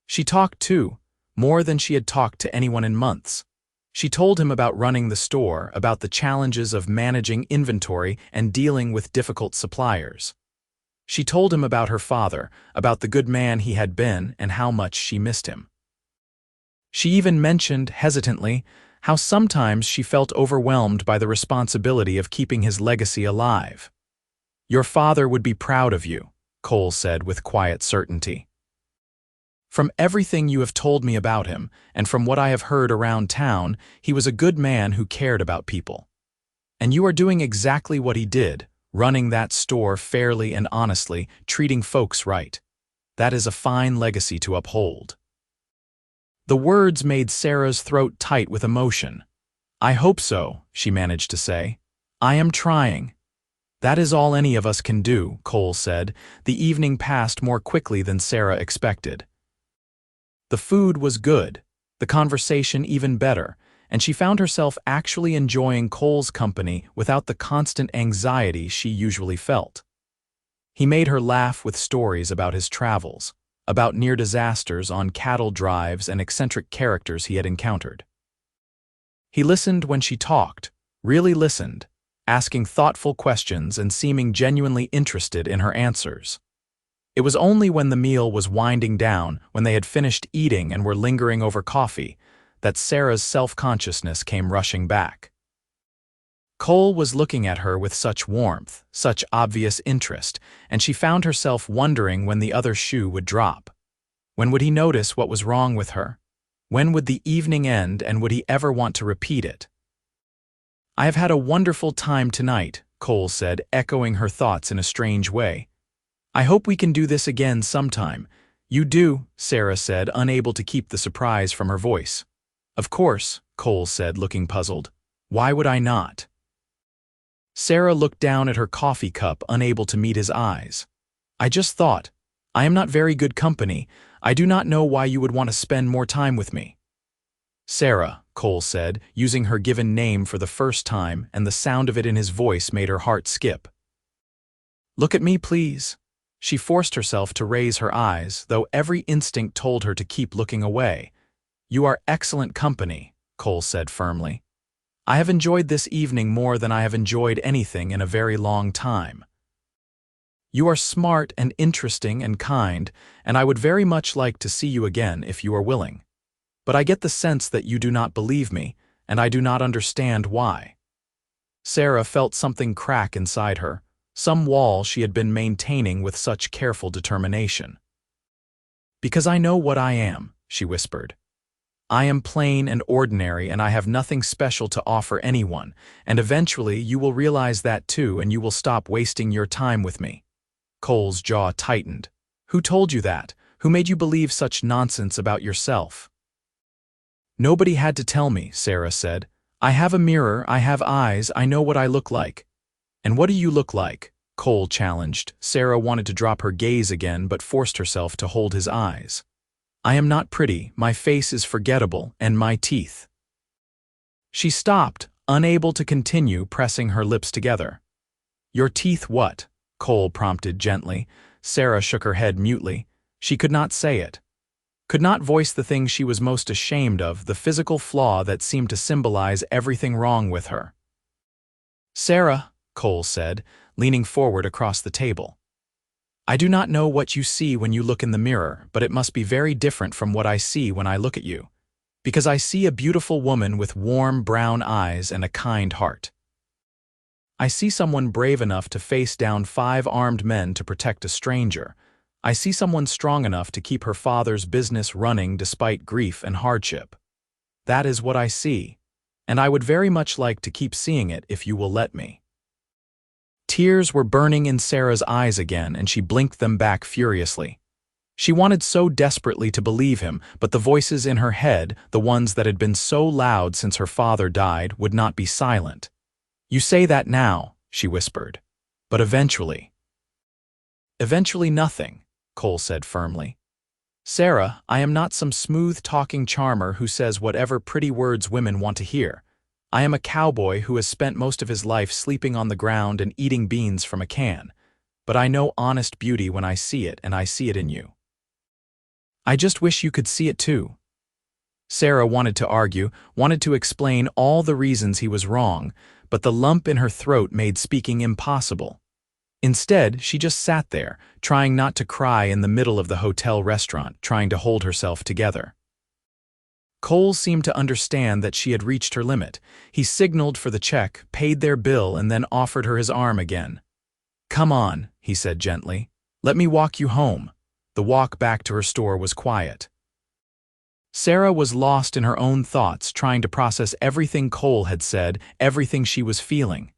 She talked too, more than she had talked to anyone in months. She told him about running the store, about the challenges of managing inventory and dealing with difficult suppliers. She told him about her father, about the good man he had been and how much she missed him. She even mentioned, hesitantly, how sometimes she felt overwhelmed by the responsibility of keeping his legacy alive. "Your father would be proud of you," Cole said with quiet certainty. "From everything you have told me about him, and from what I have heard around town, he was a good man who cared about people. And you are doing exactly what he did, running that store fairly and honestly, treating folks right. That is a fine legacy to uphold." The words made Sarah's throat tight with emotion. "I hope so," she managed to say. "I am trying." "That is all any of us can do," Cole said. The evening passed more quickly than Sarah expected. The food was good, the conversation even better, and she found herself actually enjoying Cole's company without the constant anxiety she usually felt. He made her laugh with stories about his travels, about near disasters on cattle drives and eccentric characters he had encountered. He listened when she talked, really listened, asking thoughtful questions and seeming genuinely interested in her answers. It was only when the meal was winding down, when they had finished eating and were lingering over coffee, that Sarah's self-consciousness came rushing back. Cole was looking at her with such warmth, such obvious interest, and she found herself wondering when the other shoe would drop. When would he notice what was wrong with her? When would the evening end, and would he ever want to repeat it? "I have had a wonderful time tonight," Cole said, echoing her thoughts in a strange way. "I hope we can do this again sometime." "You do," Sarah said, unable to keep the surprise from her voice. "Of course," Cole said, looking puzzled. "Why would I not?" Sarah looked down at her coffee cup, unable to meet his eyes. "I just thought, I am not very good company. I do not know why you would want to spend more time with me." "Sarah," Cole said, using her given name for the first time, and the sound of it in his voice made her heart skip. "Look at me, please." She forced herself to raise her eyes, though every instinct told her to keep looking away. "You are excellent company," Cole said firmly. "I have enjoyed this evening more than I have enjoyed anything in a very long time. You are smart and interesting and kind, and I would very much like to see you again if you are willing. But I get the sense that you do not believe me, and I do not understand why." Sarah felt something crack inside her, some wall she had been maintaining with such careful determination. "Because I know what I am," she whispered. "I am plain and ordinary, and I have nothing special to offer anyone, and eventually you will realize that too, and you will stop wasting your time with me." Cole's jaw tightened. "Who told you that? Who made you believe such nonsense about yourself?" "Nobody had to tell me," Sarah said. "I have a mirror, I have eyes, I know what I look like." "And what do you look like?" Cole challenged. Sarah wanted to drop her gaze again, but forced herself to hold his eyes. "I am not pretty, my face is forgettable, and my teeth." She stopped, unable to continue, pressing her lips together. "Your teeth what?" Cole prompted gently. Sarah shook her head mutely. She could not say it. Could not voice the thing she was most ashamed of, the physical flaw that seemed to symbolize everything wrong with her. "Sarah," Cole said, leaning forward across the table. "I do not know what you see when you look in the mirror, but it must be very different from what I see when I look at you. Because I see a beautiful woman with warm brown eyes and a kind heart." I see someone brave enough to face down 5 armed men to protect a stranger. I see someone strong enough to keep her father's business running despite grief and hardship. That is what I see, and I would very much like to keep seeing it if you will let me." Tears were burning in Sarah's eyes again, and she blinked them back furiously. She wanted so desperately to believe him, but the voices in her head, the ones that had been so loud since her father died, would not be silent. "You say that now," she whispered, "but eventually." "Eventually nothing," Cole said firmly. "Sarah, I am not some smooth-talking charmer who says whatever pretty words women want to hear. I am a cowboy who has spent most of his life sleeping on the ground and eating beans from a can. But I know honest beauty when I see it, and I see it in you. I just wish you could see it too." Sarah wanted to argue, wanted to explain all the reasons he was wrong, but the lump in her throat made speaking impossible. Instead, she just sat there, trying not to cry in the middle of the hotel restaurant, trying to hold herself together. Cole seemed to understand that she had reached her limit. He signaled for the check, paid their bill, and then offered her his arm again. "Come on," he said gently. "Let me walk you home." The walk back to her store was quiet. Sarah was lost in her own thoughts, trying to process everything Cole had said, everything she was feeling.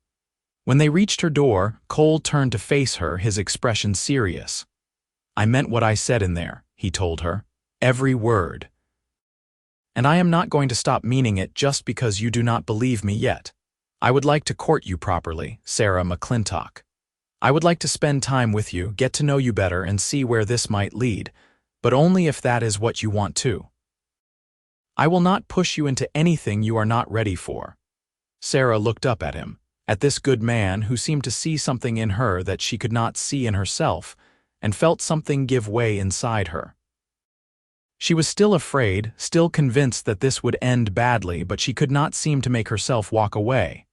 When they reached her door, Cole turned to face her, his expression serious. "I meant what I said in there," he told her. "Every word. And I am not going to stop meaning it just because you do not believe me yet. I would like to court you properly, Sarah McClintock. I would like to spend time with you, get to know you better, and see where this might lead, but only if that is what you want to. I will not push you into anything you are not ready for." Sarah looked up at him, at this good man who seemed to see something in her that she could not see in herself, and felt something give way inside her. She was still afraid, still convinced that this would end badly, but she could not seem to make herself walk away.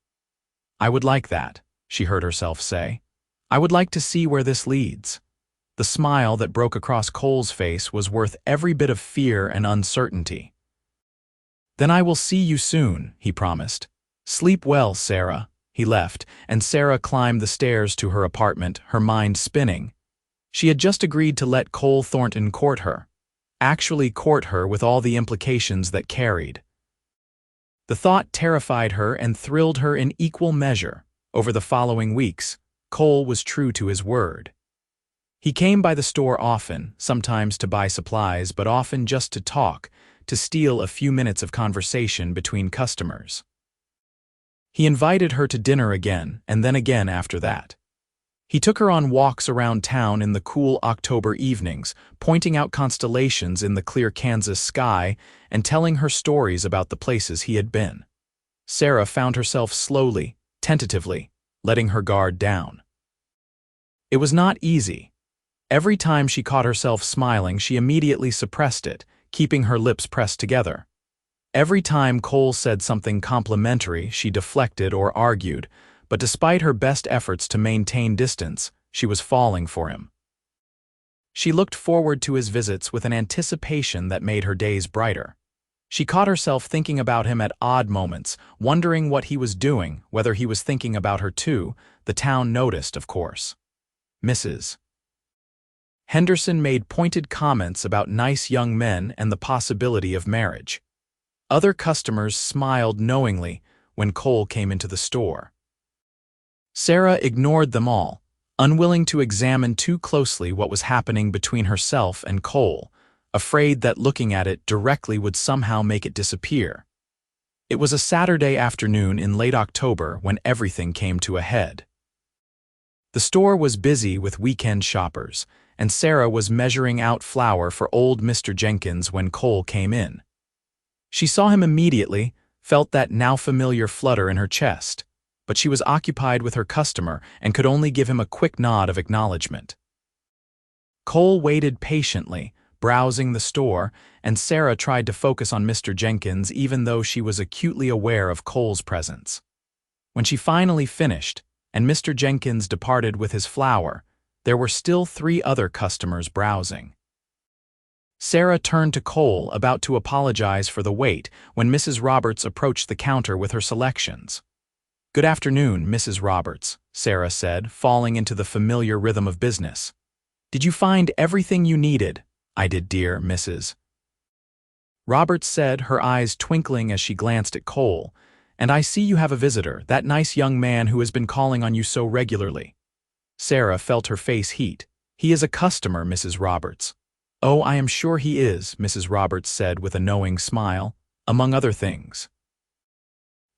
"I would like that," she heard herself say. "I would like to see where this leads." The smile that broke across Cole's face was worth every bit of fear and uncertainty. "Then I will see you soon," he promised. "Sleep well, Sarah." He left, and Sarah climbed the stairs to her apartment, her mind spinning. She had just agreed to let Cole Thornton court her. Actually court her with all the implications that carried. The thought terrified her and thrilled her in equal measure. Over the following weeks, Cole was true to his word. He came by the store often, sometimes to buy supplies, but often just to talk, to steal a few minutes of conversation between customers. He invited her to dinner again, and then again after that. He took her on walks around town in the cool October evenings, pointing out constellations in the clear Kansas sky and telling her stories about the places he had been. Sarah found herself slowly, tentatively, letting her guard down. It was not easy. Every time she caught herself smiling, she immediately suppressed it, keeping her lips pressed together. Every time Cole said something complimentary, she deflected or argued, but despite her best efforts to maintain distance, she was falling for him. She looked forward to his visits with an anticipation that made her days brighter. She caught herself thinking about him at odd moments, wondering what he was doing, whether he was thinking about her too. The town noticed, of course. Mrs. Henderson made pointed comments about nice young men and the possibility of marriage. Other customers smiled knowingly when Cole came into the store. Sarah ignored them all, unwilling to examine too closely what was happening between herself and Cole, afraid that looking at it directly would somehow make it disappear. It was a Saturday afternoon in late October when everything came to a head. The store was busy with weekend shoppers, and Sarah was measuring out flour for old Mr. Jenkins when Cole came in. She saw him immediately, felt that now familiar flutter in her chest, but she was occupied with her customer and could only give him a quick nod of acknowledgement. Cole waited patiently, browsing the store, and Sarah tried to focus on Mr. Jenkins even though she was acutely aware of Cole's presence. When she finally finished, and Mr. Jenkins departed with his flour, there were still 3 other customers browsing. Sarah turned to Cole, about to apologize for the wait, when Mrs. Roberts approached the counter with her selections. Good afternoon, Mrs. Roberts, Sarah said, falling into the familiar rhythm of business. Did you find everything you needed? I did, dear Mrs. Roberts said, her eyes twinkling as she glanced at Cole. And I see you have a visitor, that nice young man who has been calling on you so regularly. Sarah felt her face heat. He is a customer, Mrs. Roberts. Oh, I am sure he is, Mrs. Roberts said with a knowing smile, among other things.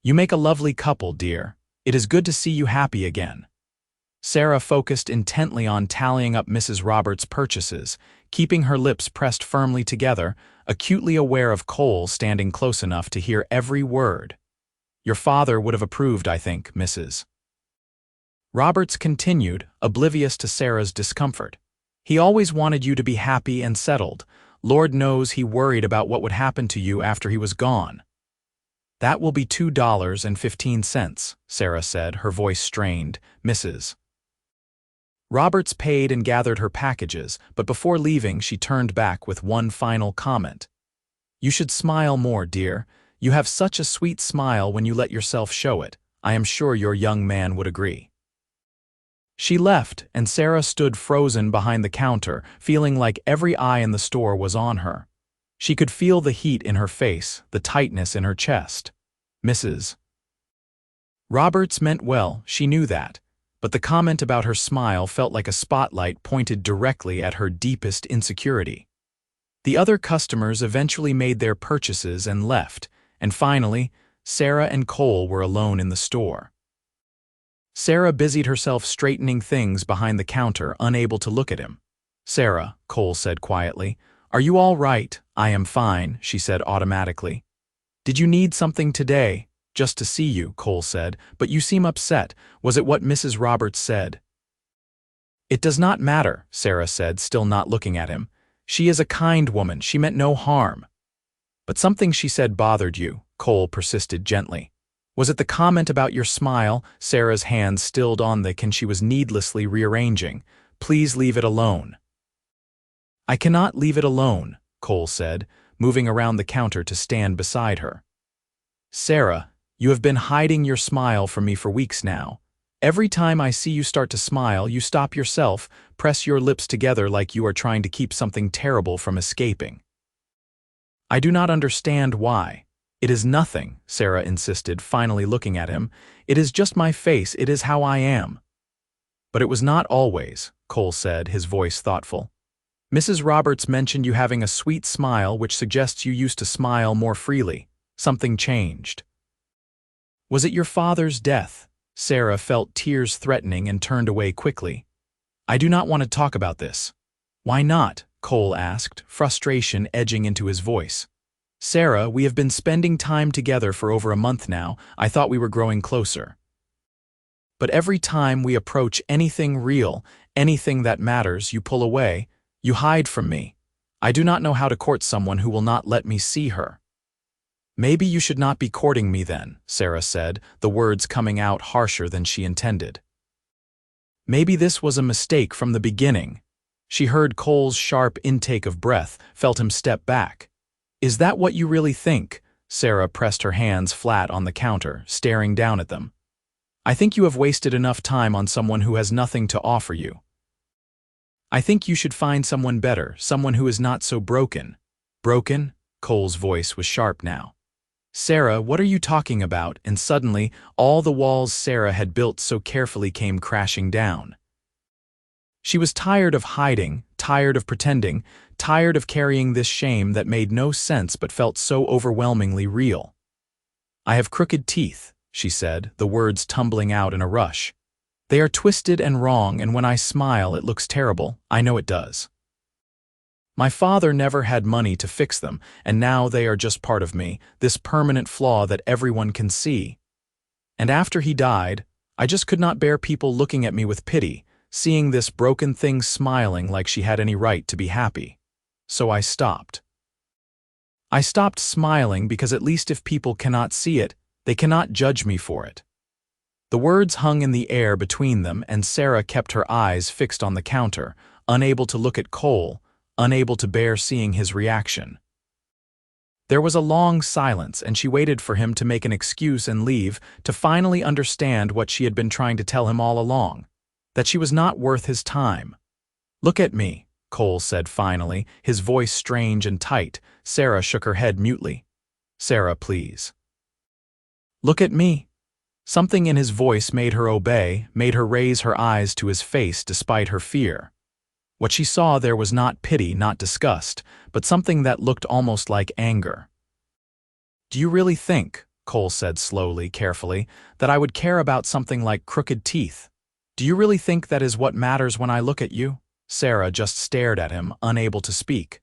You make a lovely couple, dear. It is good to see you happy again. Sarah focused intently on tallying up Mrs. Roberts' purchases, keeping her lips pressed firmly together, acutely aware of Cole standing close enough to hear every word. Your father would have approved, I think, Mrs. Roberts continued, oblivious to Sarah's discomfort. He always wanted you to be happy and settled. Lord knows he worried about what would happen to you after he was gone. That will be $2.15, Sarah said, her voice strained. Mrs. Roberts paid and gathered her packages, but before leaving she turned back with one final comment. You should smile more, dear. You have such a sweet smile when you let yourself show it. I am sure your young man would agree. She left, and Sarah stood frozen behind the counter, feeling like every eye in the store was on her. She could feel the heat in her face, the tightness in her chest. Mrs. Roberts meant well, she knew that, but the comment about her smile felt like a spotlight pointed directly at her deepest insecurity. The other customers eventually made their purchases and left, and finally, Sarah and Cole were alone in the store. Sarah busied herself straightening things behind the counter, unable to look at him. Sarah, Cole said quietly, are you all right? I am fine, she said automatically. Did you need something today? Just to see you, Cole said, but you seem upset. Was it what Mrs. Roberts said? It does not matter, Sarah said, still not looking at him. She is a kind woman, she meant no harm. But something she said bothered you, Cole persisted gently. Was it the comment about your smile? Sarah's hands stilled on the can she was needlessly rearranging. Please leave it alone. I cannot leave it alone, Cole said, moving around the counter to stand beside her. Sarah, you have been hiding your smile from me for weeks now. Every time I see you start to smile, you stop yourself, press your lips together like you are trying to keep something terrible from escaping. I do not understand why. It is nothing, Sarah insisted, finally looking at him. It is just my face, it is how I am. But it was not always, Cole said, his voice thoughtful. Mrs. Roberts mentioned you having a sweet smile, which suggests you used to smile more freely. Something changed. Was it your father's death? Sarah felt tears threatening and turned away quickly. I do not want to talk about this. Why not? Cole asked, frustration edging into his voice. Sarah, we have been spending time together for over a month now. I thought we were growing closer. But every time we approach anything real, anything that matters, you pull away. You hide from me. I do not know how to court someone who will not let me see her. Maybe you should not be courting me then, Sarah said, the words coming out harsher than she intended. Maybe this was a mistake from the beginning. She heard Cole's sharp intake of breath, felt him step back. Is that what you really think? Sarah pressed her hands flat on the counter, staring down at them. I think you have wasted enough time on someone who has nothing to offer you. I think you should find someone better, someone who is not so broken. Broken? Cole's voice was sharp now. Sarah, what are you talking about? And suddenly, all the walls Sarah had built so carefully came crashing down. She was tired of hiding, tired of pretending, tired of carrying this shame that made no sense but felt so overwhelmingly real. I have crooked teeth, she said, the words tumbling out in a rush. They are twisted and wrong, and when I smile it looks terrible. I know it does. My father never had money to fix them, and now they are just part of me, this permanent flaw that everyone can see. And after he died, I just could not bear people looking at me with pity, seeing this broken thing smiling like she had any right to be happy. So I stopped. I stopped smiling because at least if people cannot see it, they cannot judge me for it. The words hung in the air between them, and Sarah kept her eyes fixed on the counter, unable to look at Cole, unable to bear seeing his reaction. There was a long silence, and she waited for him to make an excuse and leave, to finally understand what she had been trying to tell him all along, that she was not worth his time. "Look at me," Cole said finally, his voice strange and tight. Sarah shook her head mutely. "Sarah, please." "Look at me." Something in his voice made her obey, made her raise her eyes to his face despite her fear. What she saw there was not pity, not disgust, but something that looked almost like anger. "Do you really think," Cole said slowly, carefully, "that I would care about something like crooked teeth? Do you really think that is what matters when I look at you?" Sarah just stared at him, unable to speak.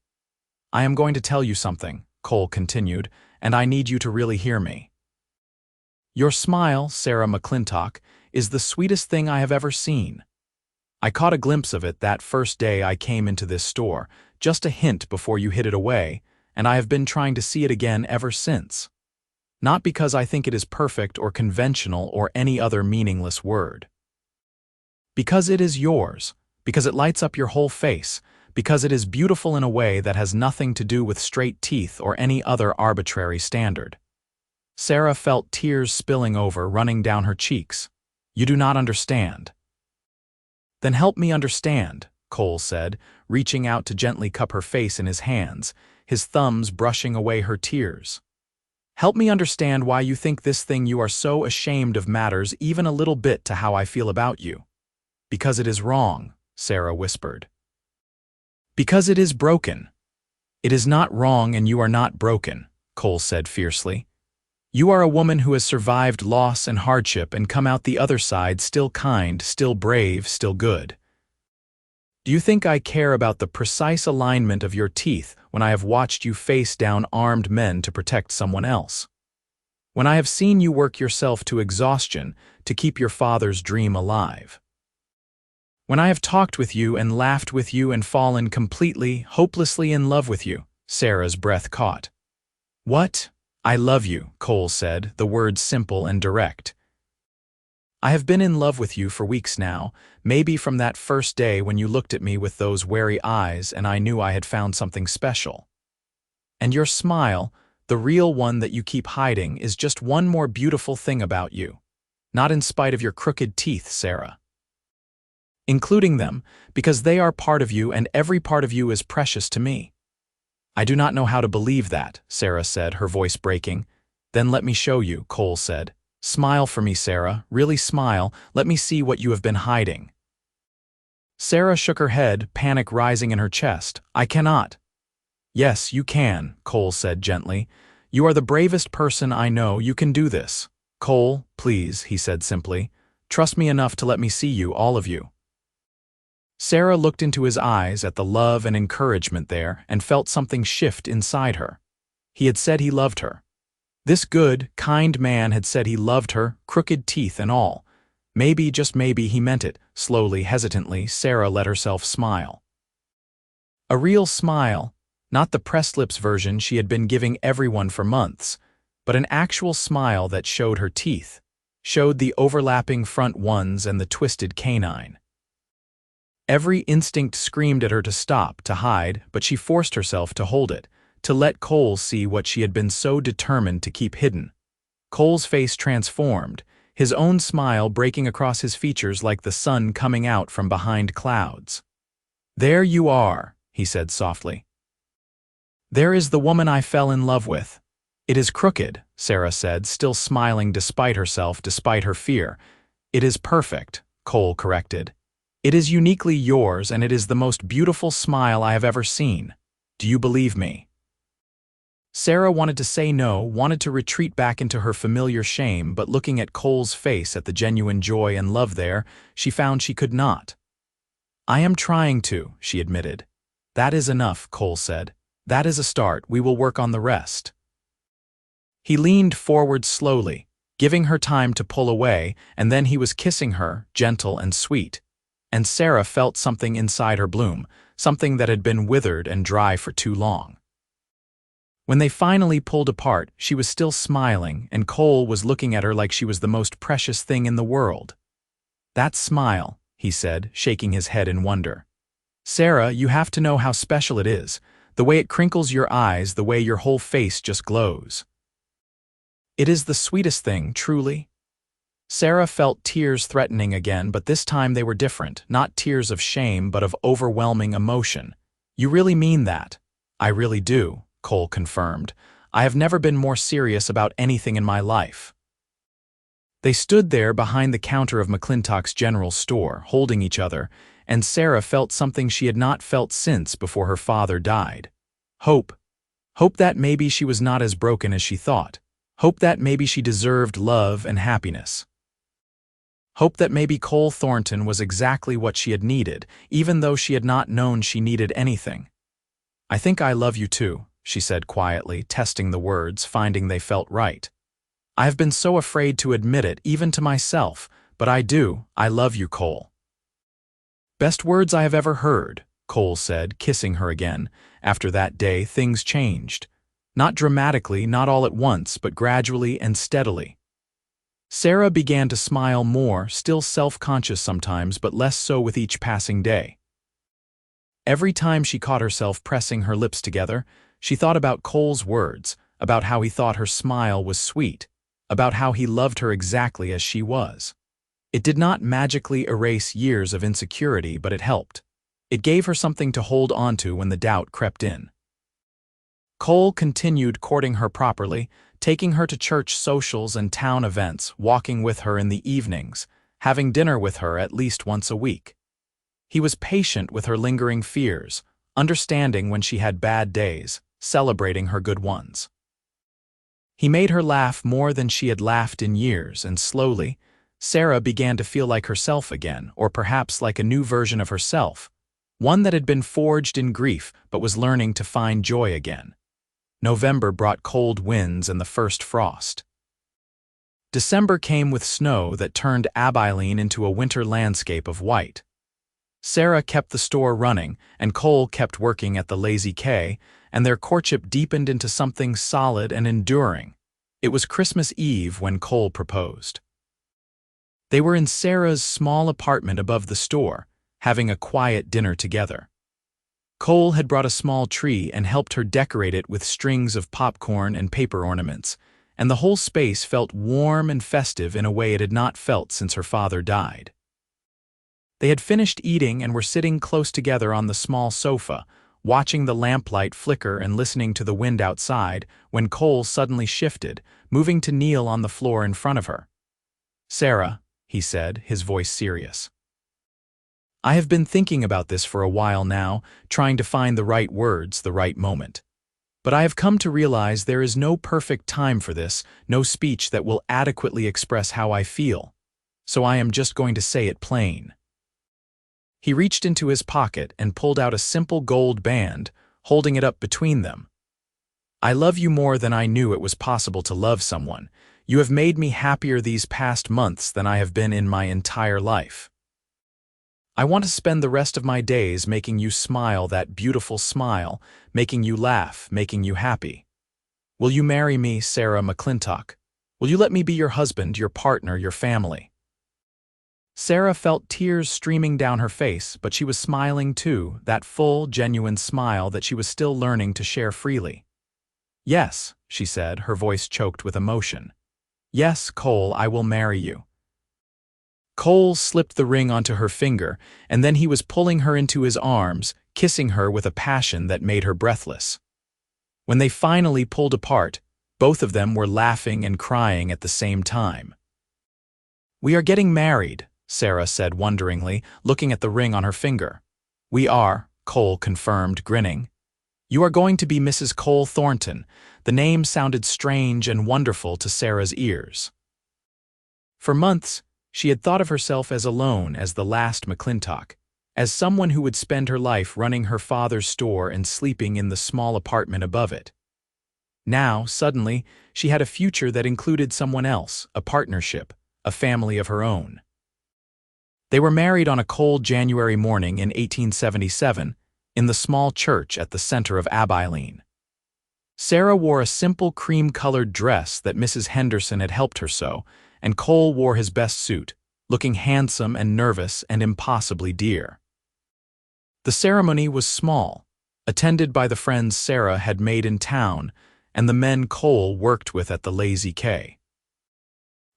"I am going to tell you something," Cole continued, "and I need you to really hear me. Your smile, Sarah McClintock, is the sweetest thing I have ever seen. I caught a glimpse of it that first day I came into this store, just a hint before you hid it away, and I have been trying to see it again ever since. Not because I think it is perfect or conventional or any other meaningless word. Because it is yours, because it lights up your whole face, because it is beautiful in a way that has nothing to do with straight teeth or any other arbitrary standard." Sarah felt tears spilling over, running down her cheeks. "You do not understand." "Then help me understand," Cole said, reaching out to gently cup her face in his hands, his thumbs brushing away her tears. "Help me understand why you think this thing you are so ashamed of matters even a little bit to how I feel about you." "Because it is wrong," Sarah whispered. "Because it is broken." "It is not wrong and you are not broken," Cole said fiercely. "You are a woman who has survived loss and hardship and come out the other side still kind, still brave, still good. Do you think I care about the precise alignment of your teeth when I have watched you face down armed men to protect someone else? When I have seen you work yourself to exhaustion to keep your father's dream alive? When I have talked with you and laughed with you and fallen completely, hopelessly in love with you?" Sarah's breath caught. "What? I love you," Cole said, the words simple and direct. "I have been in love with you for weeks now, maybe from that first day when you looked at me with those wary eyes and I knew I had found something special. And your smile, the real one that you keep hiding, is just one more beautiful thing about you. Not in spite of your crooked teeth, Sarah. Including them, because they are part of you and every part of you is precious to me." "I do not know how to believe that," Sarah said, her voice breaking. "Then let me show you," Cole said. "Smile for me, Sarah, really smile, let me see what you have been hiding." Sarah shook her head, panic rising in her chest. "I cannot." "Yes, you can," Cole said gently. "You are the bravest person I know, you can do this." "Cole, please," he said simply. "Trust me enough to let me see you, all of you." Sarah looked into his eyes at the love and encouragement there and felt something shift inside her. He had said he loved her. This good, kind man had said he loved her, crooked teeth and all. Maybe, just maybe, he meant it. Slowly, hesitantly, Sarah let herself smile. A real smile, not the pressed lips version she had been giving everyone for months, but an actual smile that showed her teeth, showed the overlapping front ones and the twisted canine. Every instinct screamed at her to stop, to hide, but she forced herself to hold it, to let Cole see what she had been so determined to keep hidden. Cole's face transformed, his own smile breaking across his features like the sun coming out from behind clouds. "There you are," he said softly. "There is the woman I fell in love with." "It is crooked," Sarah said, still smiling despite herself, despite her fear. "It is perfect," Cole corrected. "It is uniquely yours, and it is the most beautiful smile I have ever seen. Do you believe me?" Sarah wanted to say no, wanted to retreat back into her familiar shame, but looking at Cole's face, at the genuine joy and love there, she found she could not. "I am trying to," she admitted. "That is enough," Cole said. "That is a start, we will work on the rest." He leaned forward slowly, giving her time to pull away, and then he was kissing her, gentle and sweet. And Sarah felt something inside her bloom, something that had been withered and dry for too long. When they finally pulled apart, she was still smiling, and Cole was looking at her like she was the most precious thing in the world. "That smile," he said, shaking his head in wonder. "Sarah, you have to know how special it is. The way it crinkles your eyes, the way your whole face just glows. It is the sweetest thing, truly. Sarah felt tears threatening again, but this time they were different, not tears of shame, but of overwhelming emotion. You really mean that? I really do, Cole confirmed. I have never been more serious about anything in my life. They stood there behind the counter of McClintock's general store, holding each other, and Sarah felt something she had not felt since before her father died. Hope. Hope that maybe she was not as broken as she thought. Hope that maybe she deserved love and happiness. Hope that maybe Cole Thornton was exactly what she had needed, even though she had not known she needed anything. I think I love you too, she said quietly, testing the words, finding they felt right. I have been so afraid to admit it, even to myself, but I do. I love you, Cole. Best words I have ever heard, Cole said, kissing her again. After that day, things changed. Not dramatically, not all at once, but gradually and steadily. Sarah began to smile more, still self-conscious sometimes, but less so with each passing day. Every time she caught herself pressing her lips together, she thought about Cole's words, about how he thought her smile was sweet, about how he loved her exactly as she was. It did not magically erase years of insecurity, but it helped. It gave her something to hold onto when the doubt crept in. Cole continued courting her properly, taking her to church socials and town events, walking with her in the evenings, having dinner with her at least once a week. He was patient with her lingering fears, understanding when she had bad days, celebrating her good ones. He made her laugh more than she had laughed in years, and slowly, Sarah began to feel like herself again, or perhaps like a new version of herself, one that had been forged in grief but was learning to find joy again. November brought cold winds and the first frost. December came with snow that turned Abilene into a winter landscape of white. Sarah kept the store running, and Cole kept working at the Lazy K, and their courtship deepened into something solid and enduring. It was Christmas Eve when Cole proposed. They were in Sarah's small apartment above the store, having a quiet dinner together. Cole had brought a small tree and helped her decorate it with strings of popcorn and paper ornaments, and the whole space felt warm and festive in a way it had not felt since her father died. They had finished eating and were sitting close together on the small sofa, watching the lamplight flicker and listening to the wind outside, when Cole suddenly shifted, moving to kneel on the floor in front of her. "Sarah," he said, his voice serious. "I have been thinking about this for a while now, trying to find the right words, the right moment. But I have come to realize there is no perfect time for this, no speech that will adequately express how I feel. So I am just going to say it plain." He reached into his pocket and pulled out a simple gold band, holding it up between them. "I love you more than I knew it was possible to love someone. You have made me happier these past months than I have been in my entire life. I want to spend the rest of my days making you smile that beautiful smile, making you laugh, making you happy. Will you marry me, Sarah McClintock? Will you let me be your husband, your partner, your family?" Sarah felt tears streaming down her face, but she was smiling too, that full, genuine smile that she was still learning to share freely. "Yes," she said, her voice choked with emotion. "Yes, Cole, I will marry you." Cole slipped the ring onto her finger, and then he was pulling her into his arms, kissing her with a passion that made her breathless. When they finally pulled apart, both of them were laughing and crying at the same time. "We are getting married," Sarah said wonderingly, looking at the ring on her finger. "We are," Cole confirmed, grinning. "You are going to be Mrs. Cole Thornton." The name sounded strange and wonderful to Sarah's ears. For months, she had thought of herself as alone as the last McClintock, as someone who would spend her life running her father's store and sleeping in the small apartment above it. Now, suddenly, she had a future that included someone else, a partnership, a family of her own. They were married on a cold January morning in 1877, in the small church at the center of Abilene. Sarah wore a simple cream-colored dress that Mrs. Henderson had helped her sew, and Cole wore his best suit, looking handsome and nervous and impossibly dear. The ceremony was small, attended by the friends Sarah had made in town and the men Cole worked with at the Lazy K.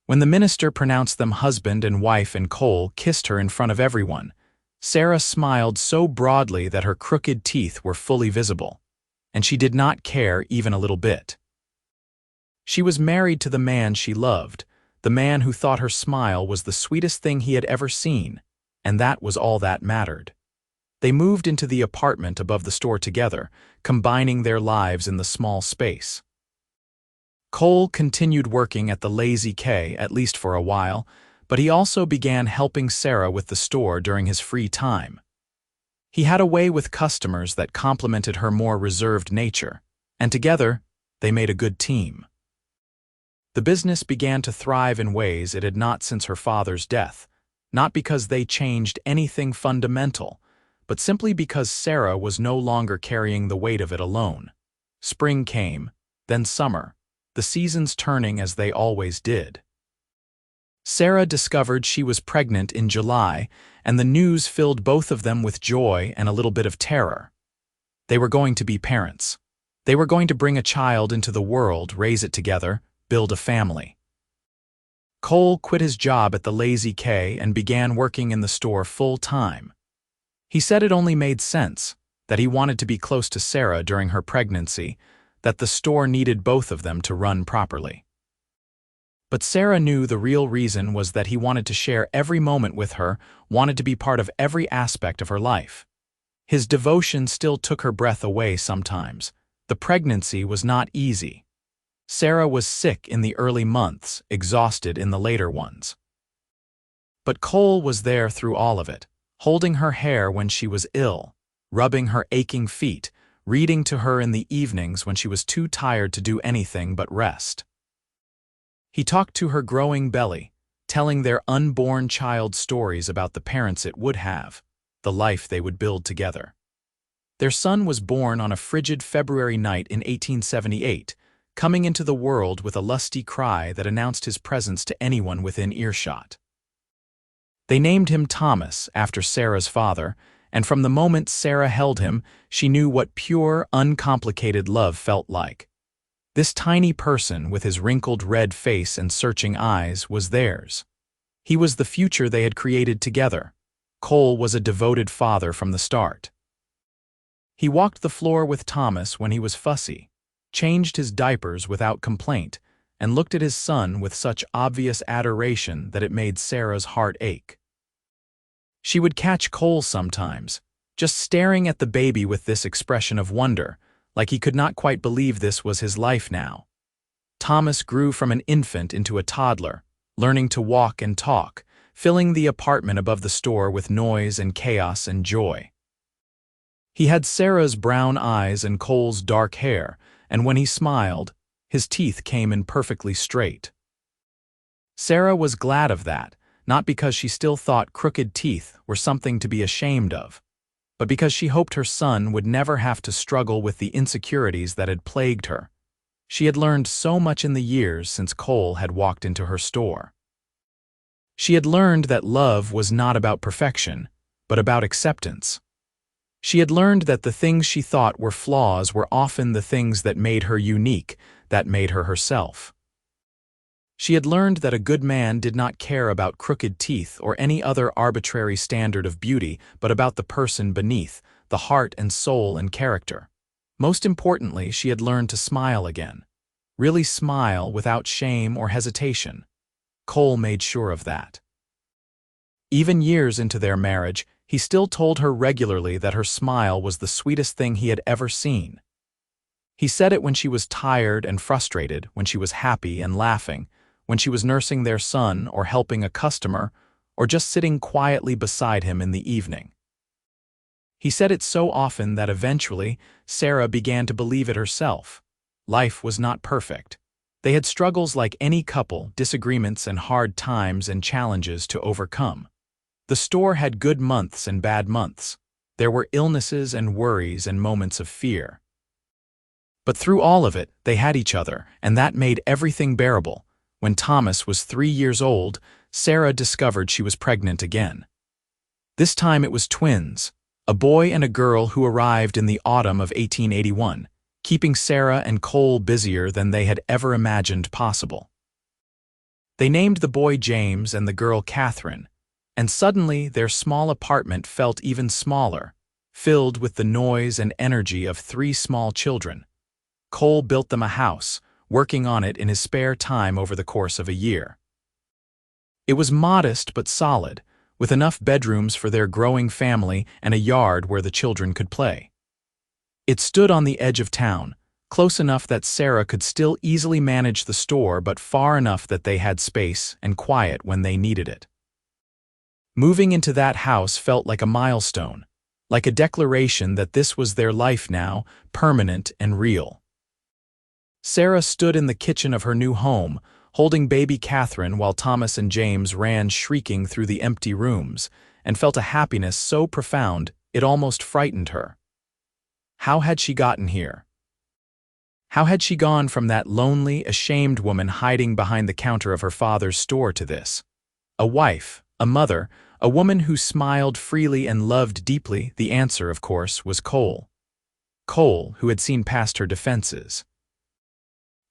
When the minister pronounced them husband and wife and Cole kissed her in front of everyone, Sarah smiled so broadly that her crooked teeth were fully visible, and she did not care even a little bit. She was married to the man she loved, the man who thought her smile was the sweetest thing he had ever seen, and that was all that mattered. They moved into the apartment above the store together, combining their lives in the small space. Cole continued working at the Lazy K, at least for a while, but he also began helping Sarah with the store during his free time. He had a way with customers that complemented her more reserved nature, and together, they made a good team. The business began to thrive in ways it had not since her father's death, not because they changed anything fundamental, but simply because Sarah was no longer carrying the weight of it alone. Spring came, then summer, the seasons turning as they always did. Sarah discovered she was pregnant in July, and the news filled both of them with joy and a little bit of terror. They were going to be parents. They were going to bring a child into the world, raise it together, build a family. Cole quit his job at the Lazy K and began working in the store full-time. He said it only made sense, that he wanted to be close to Sarah during her pregnancy, that the store needed both of them to run properly. But Sarah knew the real reason was that he wanted to share every moment with her, wanted to be part of every aspect of her life. His devotion still took her breath away sometimes. The pregnancy was not easy. Sarah was sick in the early months, exhausted in the later ones. But Cole was there through all of it, holding her hair when she was ill, rubbing her aching feet, reading to her in the evenings when she was too tired to do anything but rest. He talked to her growing belly, telling their unborn child stories about the parents it would have, the life they would build together. Their son was born on a frigid February night in 1878, coming into the world with a lusty cry that announced his presence to anyone within earshot. They named him Thomas after Sarah's father, and from the moment Sarah held him, she knew what pure, uncomplicated love felt like. This tiny person with his wrinkled red face and searching eyes was theirs. He was the future they had created together. Cole was a devoted father from the start. He walked the floor with Thomas when he was fussy, changed his diapers without complaint, and looked at his son with such obvious adoration that it made Sarah's heart ache. She would catch Cole sometimes, just staring at the baby with this expression of wonder, like he could not quite believe this was his life now. Thomas grew from an infant into a toddler, learning to walk and talk, filling the apartment above the store with noise and chaos and joy. He had Sarah's brown eyes and Cole's dark hair, and when he smiled, his teeth came in perfectly straight. Sarah was glad of that, not because she still thought crooked teeth were something to be ashamed of, but because she hoped her son would never have to struggle with the insecurities that had plagued her. She had learned so much in the years since Cole had walked into her store. She had learned that love was not about perfection, but about acceptance. She had learned that the things she thought were flaws were often the things that made her unique, that made her herself. She had learned that a good man did not care about crooked teeth or any other arbitrary standard of beauty, but about the person beneath, the heart and soul and character. Most importantly, she had learned to smile again. Really smile without shame or hesitation. Cole made sure of that. Even years into their marriage, he still told her regularly that her smile was the sweetest thing he had ever seen. He said it when she was tired and frustrated, when she was happy and laughing, when she was nursing their son or helping a customer, or just sitting quietly beside him in the evening. He said it so often that eventually Sarah began to believe it herself. Life was not perfect. They had struggles like any couple, disagreements and hard times and challenges to overcome. The store had good months and bad months. There were illnesses and worries and moments of fear. But through all of it, they had each other, and that made everything bearable. When Thomas was 3 years old, Sarah discovered she was pregnant again. This time it was twins, a a boy and a girl who arrived in the autumn of 1881, keeping Sarah and Cole busier than they had ever imagined possible. They named the boy James and the girl Catherine, and suddenly their small apartment felt even smaller, filled with the noise and energy of 3 small children. Cole built them a house, working on it in his spare time over the course of a year. It was modest but solid, with enough bedrooms for their growing family and a yard where the children could play. It stood on the edge of town, close enough that Sarah could still easily manage the store but far enough that they had space and quiet when they needed it. Moving into that house felt like a milestone, like a declaration that this was their life now, permanent and real. Sarah stood in the kitchen of her new home, holding baby Catherine while Thomas and James ran shrieking through the empty rooms, and felt a happiness so profound it almost frightened her. How had she gotten here? How had she gone from that lonely, ashamed woman hiding behind the counter of her father's store to this? A wife, a mother, a woman who smiled freely and loved deeply. The answer, of course, was Cole. Cole, who had seen past her defenses.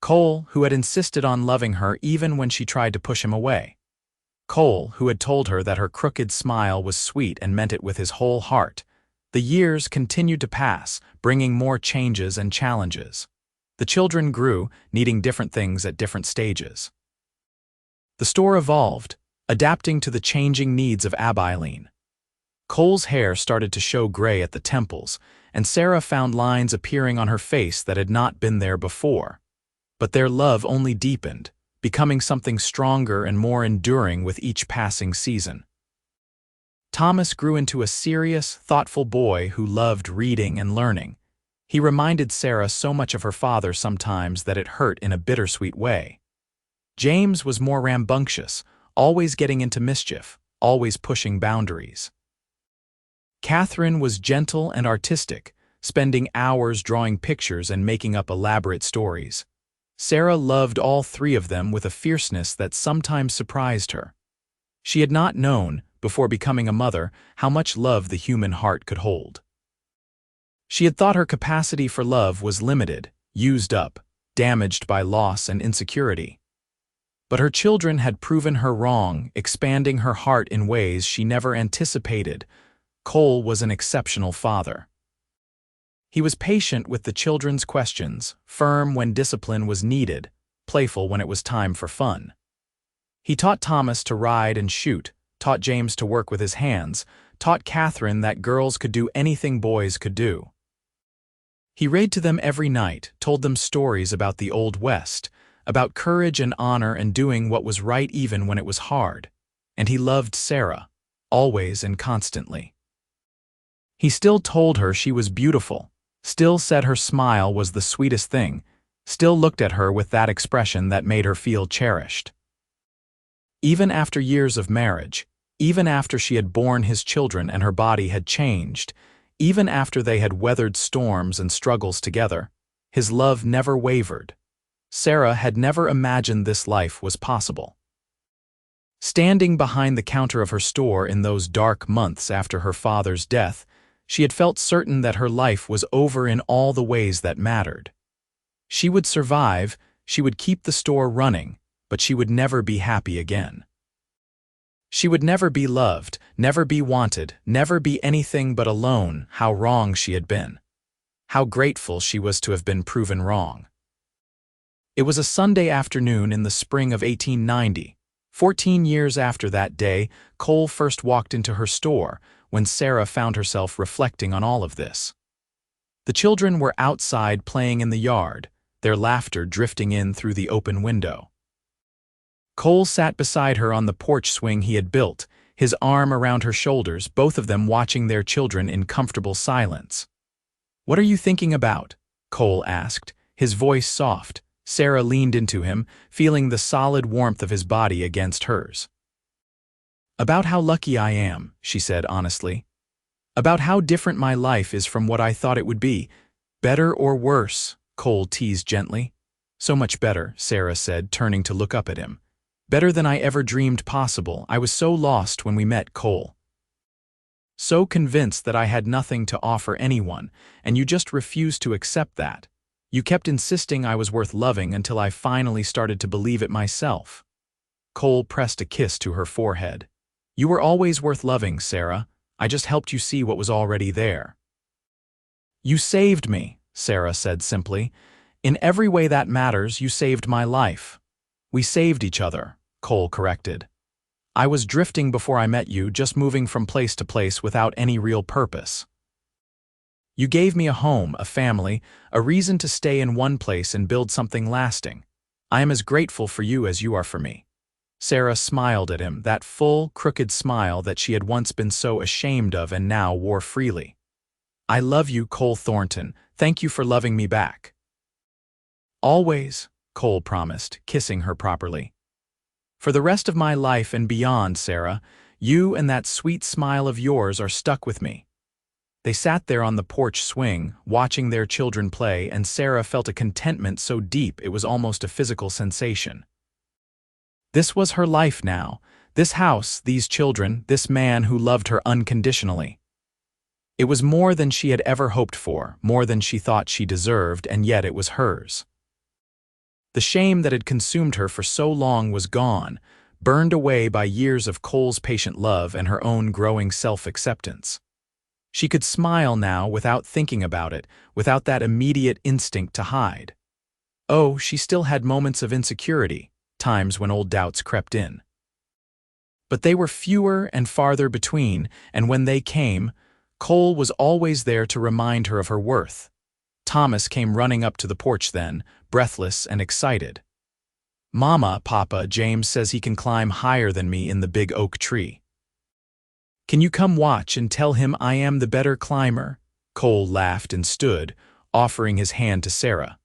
Cole, who had insisted on loving her even when she tried to push him away. Cole, who had told her that her crooked smile was sweet and meant it with his whole heart. The years continued to pass, bringing more changes and challenges. The children grew, needing different things at different stages. The store evolved, adapting to the changing needs of Abilene. Cole's hair started to show gray at the temples, and Sarah found lines appearing on her face that had not been there before. But their love only deepened, becoming something stronger and more enduring with each passing season. Thomas grew into a serious, thoughtful boy who loved reading and learning. He reminded Sarah so much of her father sometimes that it hurt in a bittersweet way. James was more rambunctious, always getting into mischief, always pushing boundaries. Catherine was gentle and artistic, spending hours drawing pictures and making up elaborate stories. Sarah loved all 3 of them with a fierceness that sometimes surprised her. She had not known, before becoming a mother, how much love the human heart could hold. She had thought her capacity for love was limited, used up, damaged by loss and insecurity. But her children had proven her wrong, expanding her heart in ways she never anticipated. Cole was an exceptional father. He was patient with the children's questions, firm when discipline was needed, playful when it was time for fun. He taught Thomas to ride and shoot, taught James to work with his hands, taught Catherine that girls could do anything boys could do. He read to them every night, told them stories about the Old West, about courage and honor and doing what was right even when it was hard. And he loved Sarah, always and constantly. He still told her she was beautiful, still said her smile was the sweetest thing, still looked at her with that expression that made her feel cherished. Even after years of marriage, even after she had borne his children and her body had changed, even after they had weathered storms and struggles together, his love never wavered. Sarah had never imagined this life was possible. Standing behind the counter of her store in those dark months after her father's death, she had felt certain that her life was over in all the ways that mattered. She would survive, she would keep the store running, but she would never be happy again. She would never be loved, never be wanted, never be anything but alone. How wrong she had been. How grateful she was to have been proven wrong. It was a Sunday afternoon in the spring of 1890. 14 years after that day, Cole first walked into her store, when Sarah found herself reflecting on all of this. The children were outside playing in the yard, their laughter drifting in through the open window. Cole sat beside her on the porch swing he had built, his arm around her shoulders, both of them watching their children in comfortable silence. "What are you thinking about?" Cole asked, his voice soft. Sarah leaned into him, feeling the solid warmth of his body against hers. "About how lucky I am," she said honestly. "About how different my life is from what I thought it would be. Better or worse?" Cole teased gently. "So much better," Sarah said, turning to look up at him. "Better than I ever dreamed possible. I was so lost when we met, Cole." So convinced that I had nothing to offer anyone, and you just refused to accept that. You kept insisting I was worth loving until I finally started to believe it myself." Cole pressed a kiss to her forehead. "You were always worth loving, Sarah. I just helped you see what was already there." "You saved me," Sarah said simply. "In every way that matters, you saved my life." "We saved each other," Cole corrected. "I was drifting before I met you, just moving from place to place without any real purpose. You gave me a home, a family, a reason to stay in one place and build something lasting. I am as grateful for you as you are for me." Sarah smiled at him, that full, crooked smile that she had once been so ashamed of and now wore freely. "I love you, Cole Thornton. Thank you for loving me back." "Always," Cole promised, kissing her properly. "For the rest of my life and beyond, Sarah, you and that sweet smile of yours are stuck with me." They sat there on the porch swing, watching their children play, and Sarah felt a contentment so deep it was almost a physical sensation. This was her life now, this house, these children, this man who loved her unconditionally. It was more than she had ever hoped for, more than she thought she deserved, and yet it was hers. The shame that had consumed her for so long was gone, burned away by years of Cole's patient love and her own growing self-acceptance. She could smile now without thinking about it, without that immediate instinct to hide. Oh, she still had moments of insecurity, times when old doubts crept in. But they were fewer and farther between, and when they came, Cole was always there to remind her of her worth. Thomas came running up to the porch then, breathless and excited. "Mama, Papa, James says he can climb higher than me in the big oak tree. Can you come watch and tell him I am the better climber?" Cole laughed and stood, offering his hand to Sarah.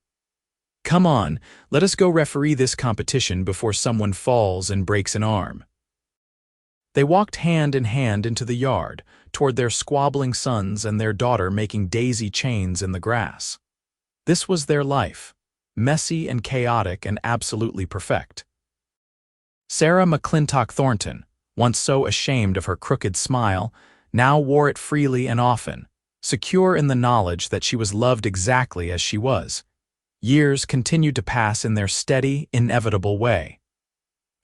"Come on, let us go referee this competition before someone falls and breaks an arm." They walked hand in hand into the yard, toward their squabbling sons and their daughter making daisy chains in the grass. This was their life, messy and chaotic and absolutely perfect. Sarah McClintock Thornton, once so ashamed of her crooked smile, now wore it freely and often, secure in the knowledge that she was loved exactly as she was. Years continued to pass in their steady, inevitable way.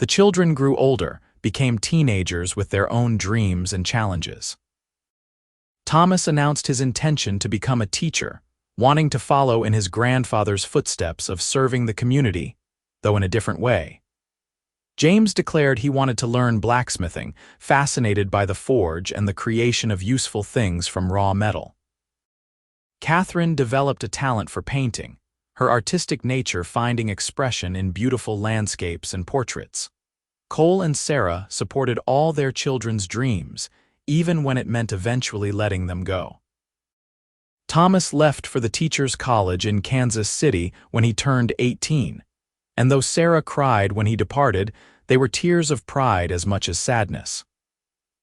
The children grew older, became teenagers with their own dreams and challenges. Thomas announced his intention to become a teacher, wanting to follow in his grandfather's footsteps of serving the community, though in a different way. James declared he wanted to learn blacksmithing, fascinated by the forge and the creation of useful things from raw metal. Catherine developed a talent for painting, her artistic nature finding expression in beautiful landscapes and portraits. Cole and Sarah supported all their children's dreams, even when it meant eventually letting them go. Thomas left for the teacher's college in Kansas City when he turned 18, and though Sarah cried when he departed, they were tears of pride as much as sadness.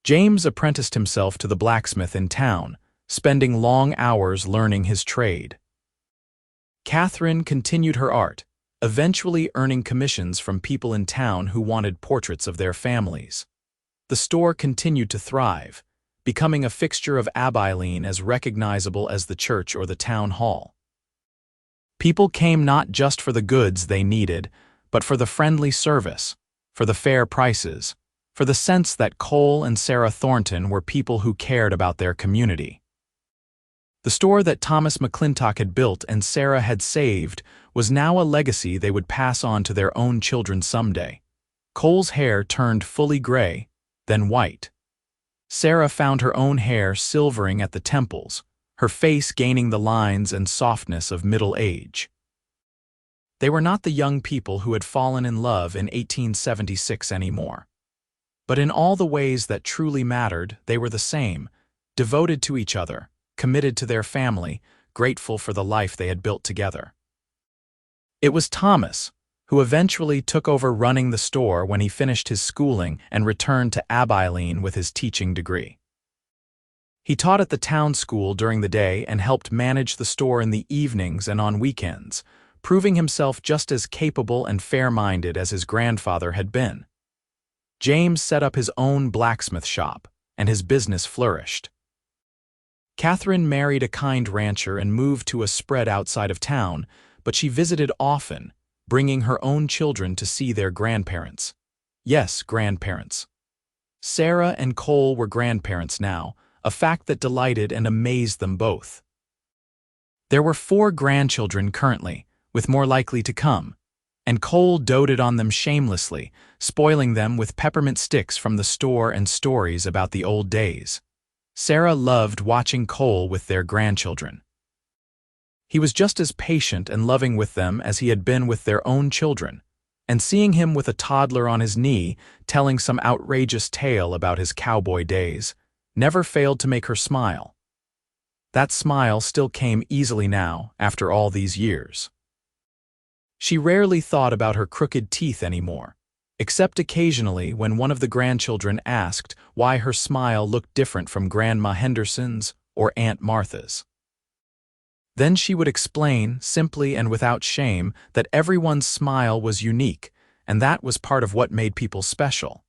James apprenticed himself to the blacksmith in town, spending long hours learning his trade. Catherine continued her art, eventually earning commissions from people in town who wanted portraits of their families. The store continued to thrive, becoming a fixture of Abilene as recognizable as the church or the town hall. People came not just for the goods they needed, but for the friendly service, for the fair prices, for the sense that Cole and Sarah Thornton were people who cared about their community. The store that Thomas McClintock had built and Sarah had saved was now a legacy they would pass on to their own children someday. Cole's hair turned fully gray, then white. Sarah found her own hair silvering at the temples, her face gaining the lines and softness of middle age. They were not the young people who had fallen in love in 1876 anymore. But in all the ways that truly mattered, they were the same, devoted to each other, committed to their family, grateful for the life they had built together. It was Thomas, who eventually took over running the store when he finished his schooling and returned to Abilene with his teaching degree. He taught at the town school during the day and helped manage the store in the evenings and on weekends, proving himself just as capable and fair-minded as his grandfather had been. James set up his own blacksmith shop, and his business flourished. Catherine married a kind rancher and moved to a spread outside of town, but she visited often, bringing her own children to see their grandparents. Yes, grandparents. Sarah and Cole were grandparents now, a fact that delighted and amazed them both. There were 4 grandchildren currently, with more likely to come, and Cole doted on them shamelessly, spoiling them with peppermint sticks from the store and stories about the old days. Sarah loved watching Cole with their grandchildren. He was just as patient and loving with them as he had been with their own children, and seeing him with a toddler on his knee telling some outrageous tale about his cowboy days never failed to make her smile. That smile still came easily now, after all these years. She rarely thought about her crooked teeth anymore, except occasionally when one of the grandchildren asked why her smile looked different from Grandma Henderson's or Aunt Martha's. Then she would explain, simply and without shame, that everyone's smile was unique, and that was part of what made people special.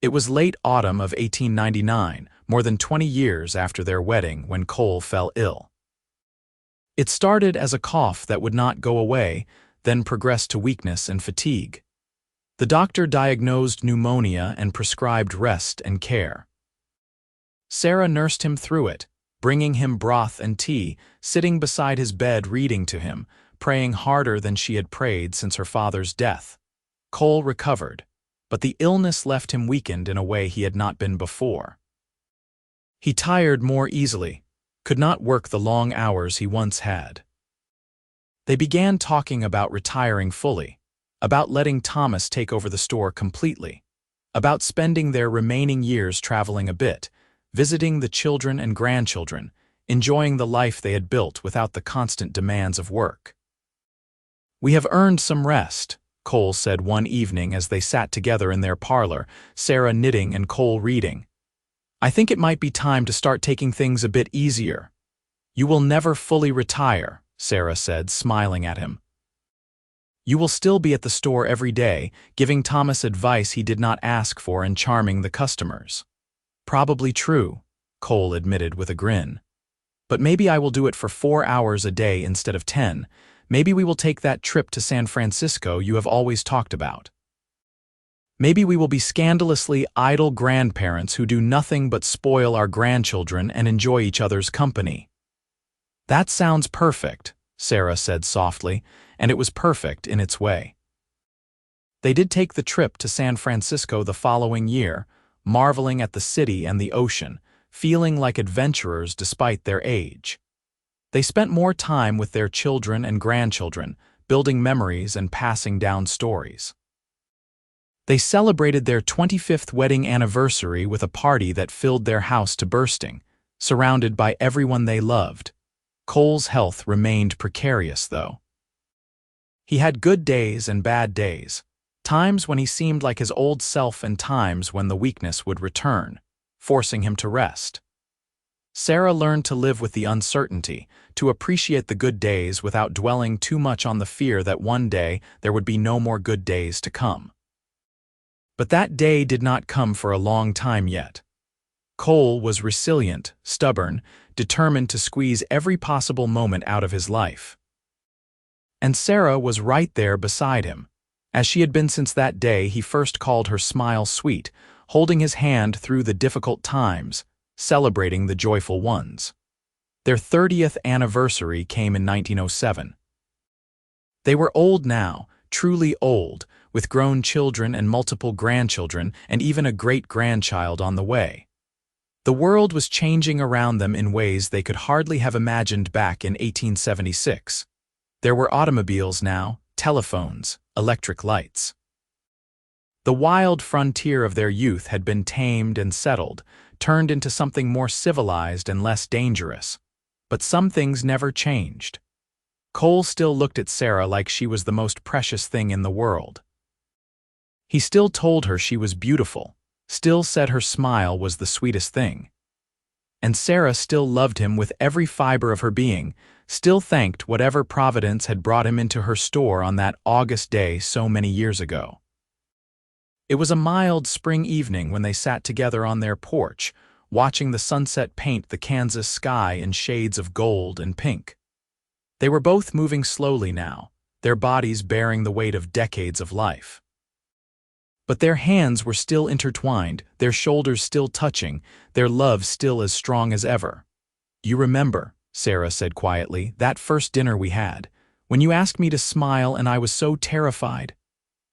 It was late autumn of 1899, more than 20 years after their wedding, when Cole fell ill. It started as a cough that would not go away, then progressed to weakness and fatigue. The doctor diagnosed pneumonia and prescribed rest and care. Sarah nursed him through it, bringing him broth and tea, sitting beside his bed reading to him, praying harder than she had prayed since her father's death. Cole recovered, but the illness left him weakened in a way he had not been before. He tired more easily, could not work the long hours he once had. They began talking about retiring fully, about letting Thomas take over the store completely, about spending their remaining years traveling a bit, visiting the children and grandchildren, enjoying the life they had built without the constant demands of work. "We have earned some rest," Cole said one evening as they sat together in their parlor, Sarah knitting and Cole reading. "I think it might be time to start taking things a bit easier." "You will never fully retire," Sarah said, smiling at him. "You will still be at the store every day, giving Thomas advice he did not ask for and charming the customers." "Probably true," Cole admitted with a grin. "But maybe I will do it for 4 hours a day instead of 10. Maybe we will take that trip to San Francisco you have always talked about. Maybe we will be scandalously idle grandparents who do nothing but spoil our grandchildren and enjoy each other's company." "That sounds perfect," Sarah said softly, and it was perfect in its way. They did take the trip to San Francisco the following year, marveling at the city and the ocean, feeling like adventurers despite their age. They spent more time with their children and grandchildren, building memories and passing down stories. They celebrated their 25th wedding anniversary with a party that filled their house to bursting, surrounded by everyone they loved. Cole's health remained precarious, though. He had good days and bad days, times when he seemed like his old self and times when the weakness would return, forcing him to rest. Sarah learned to live with the uncertainty, to appreciate the good days without dwelling too much on the fear that one day there would be no more good days to come. But that day did not come for a long time yet. Cole was resilient, stubborn, determined to squeeze every possible moment out of his life. And Sarah was right there beside him, as she had been since that day he first called her smile sweet, holding his hand through the difficult times, celebrating the joyful ones. Their 30th anniversary came in 1907. They were old now, truly old, with grown children and multiple grandchildren and even a great-grandchild on the way. The world was changing around them in ways they could hardly have imagined back in 1876. There were automobiles now, telephones, electric lights. The wild frontier of their youth had been tamed and settled, turned into something more civilized and less dangerous. But some things never changed. Cole still looked at Sarah like she was the most precious thing in the world. He still told her she was beautiful, still said her smile was the sweetest thing. And Sarah still loved him with every fiber of her being, still thanked whatever providence had brought him into her store on that August day so many years ago. It was a mild spring evening when they sat together on their porch, watching the sunset paint the Kansas sky in shades of gold and pink. They were both moving slowly now, their bodies bearing the weight of decades of life. But their hands were still intertwined, their shoulders still touching, their love still as strong as ever. "You remember," Sarah said quietly, "that first dinner we had, when you asked me to smile and I was so terrified?"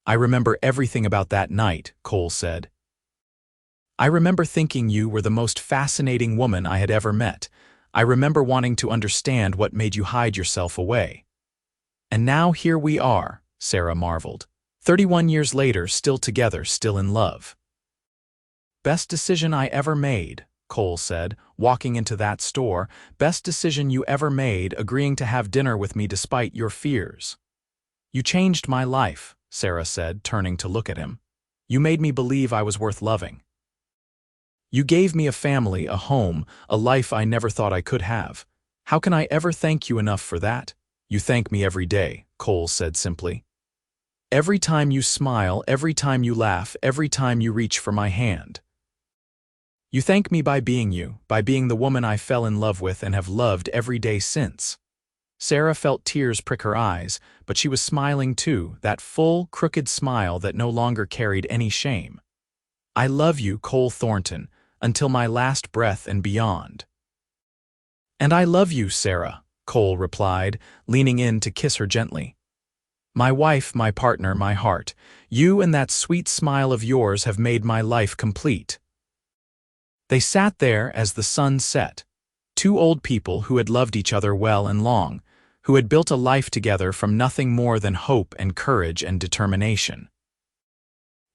"I remember everything about that night," Cole said. "I remember thinking you were the most fascinating woman I had ever met. I remember wanting to understand what made you hide yourself away." "And now here we are," Sarah marveled. 31 years later, still together, still in love. "Best decision I ever made," Cole said, walking into that store. "Best decision you ever made, agreeing to have dinner with me despite your fears." "You changed my life," Sarah said, turning to look at him. "You made me believe I was worth loving. You gave me a family, a home, a life I never thought I could have. How can I ever thank you enough for that?" "You thank me every day," Cole said simply. "Every time you smile, every time you laugh, every time you reach for my hand. You thank me by being you, by being the woman I fell in love with and have loved every day since." Sarah felt tears prick her eyes, but she was smiling too, that full, crooked smile that no longer carried any shame. "I love you, Cole Thornton, until my last breath and beyond." "And I love you, Sarah," Cole replied, leaning in to kiss her gently. "My wife, my partner, my heart, you and that sweet smile of yours have made my life complete." They sat there as the sun set, two old people who had loved each other well and long, who had built a life together from nothing more than hope and courage and determination.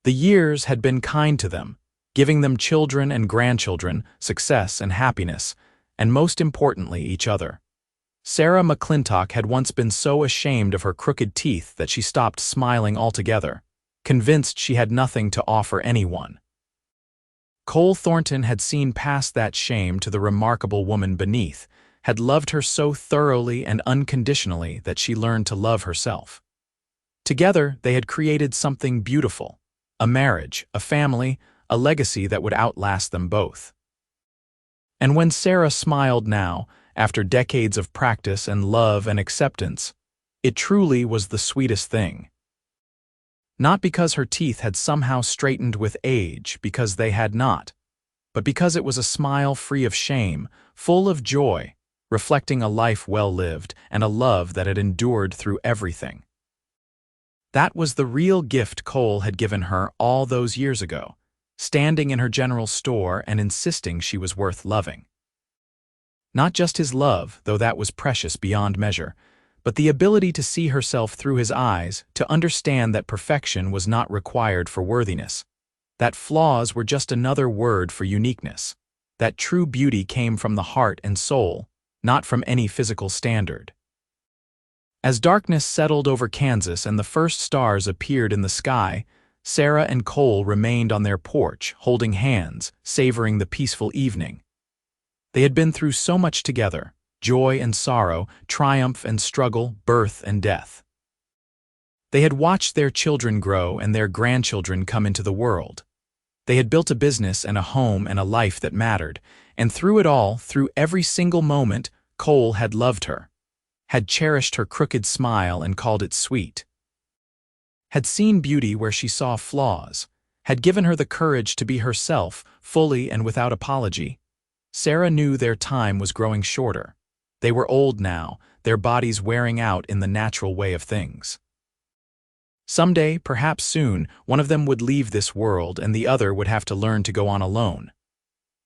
The years had been kind to them, giving them children and grandchildren, success and happiness, and most importantly, each other. Sarah McClintock had once been so ashamed of her crooked teeth that she stopped smiling altogether, convinced she had nothing to offer anyone. Cole Thornton had seen past that shame to the remarkable woman beneath, had loved her so thoroughly and unconditionally that she learned to love herself. Together, they had created something beautiful, a marriage, a family, a legacy that would outlast them both. And when Sarah smiled now, after decades of practice and love and acceptance, it truly was the sweetest thing. Not because her teeth had somehow straightened with age, because they had not, but because it was a smile free of shame, full of joy, reflecting a life well lived and a love that had endured through everything. That was the real gift Cole had given her all those years ago, standing in her general store and insisting she was worth loving. Not just his love, though that was precious beyond measure, but the ability to see herself through his eyes, to understand that perfection was not required for worthiness, that flaws were just another word for uniqueness, that true beauty came from the heart and soul, not from any physical standard. As darkness settled over Kansas and the first stars appeared in the sky, Sarah and Cole remained on their porch, holding hands, savoring the peaceful evening. They had been through so much together, joy and sorrow, triumph and struggle, birth and death. They had watched their children grow and their grandchildren come into the world. They had built a business and a home and a life that mattered, and through it all, through every single moment, Cole had loved her, had cherished her crooked smile and called it sweet, had seen beauty where she saw flaws, had given her the courage to be herself, fully and without apology. Sarah knew their time was growing shorter. They were old now, their bodies wearing out in the natural way of things. Someday, perhaps soon, one of them would leave this world and the other would have to learn to go on alone.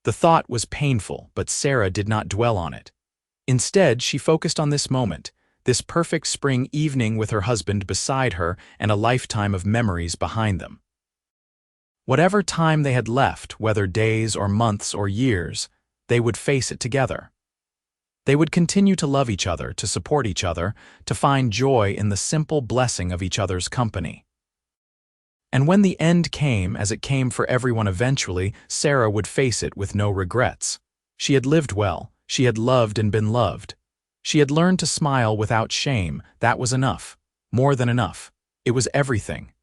The thought was painful, but Sarah did not dwell on it. Instead, she focused on this moment, this perfect spring evening with her husband beside her and a lifetime of memories behind them. Whatever time they had left, whether days or months or years, they would face it together. They would continue to love each other, to support each other, to find joy in the simple blessing of each other's company. And when the end came, as it came for everyone eventually, Sarah would face it with no regrets. She had lived well, she had loved and been loved. She had learned to smile without shame. That was enough, more than enough. It was everything.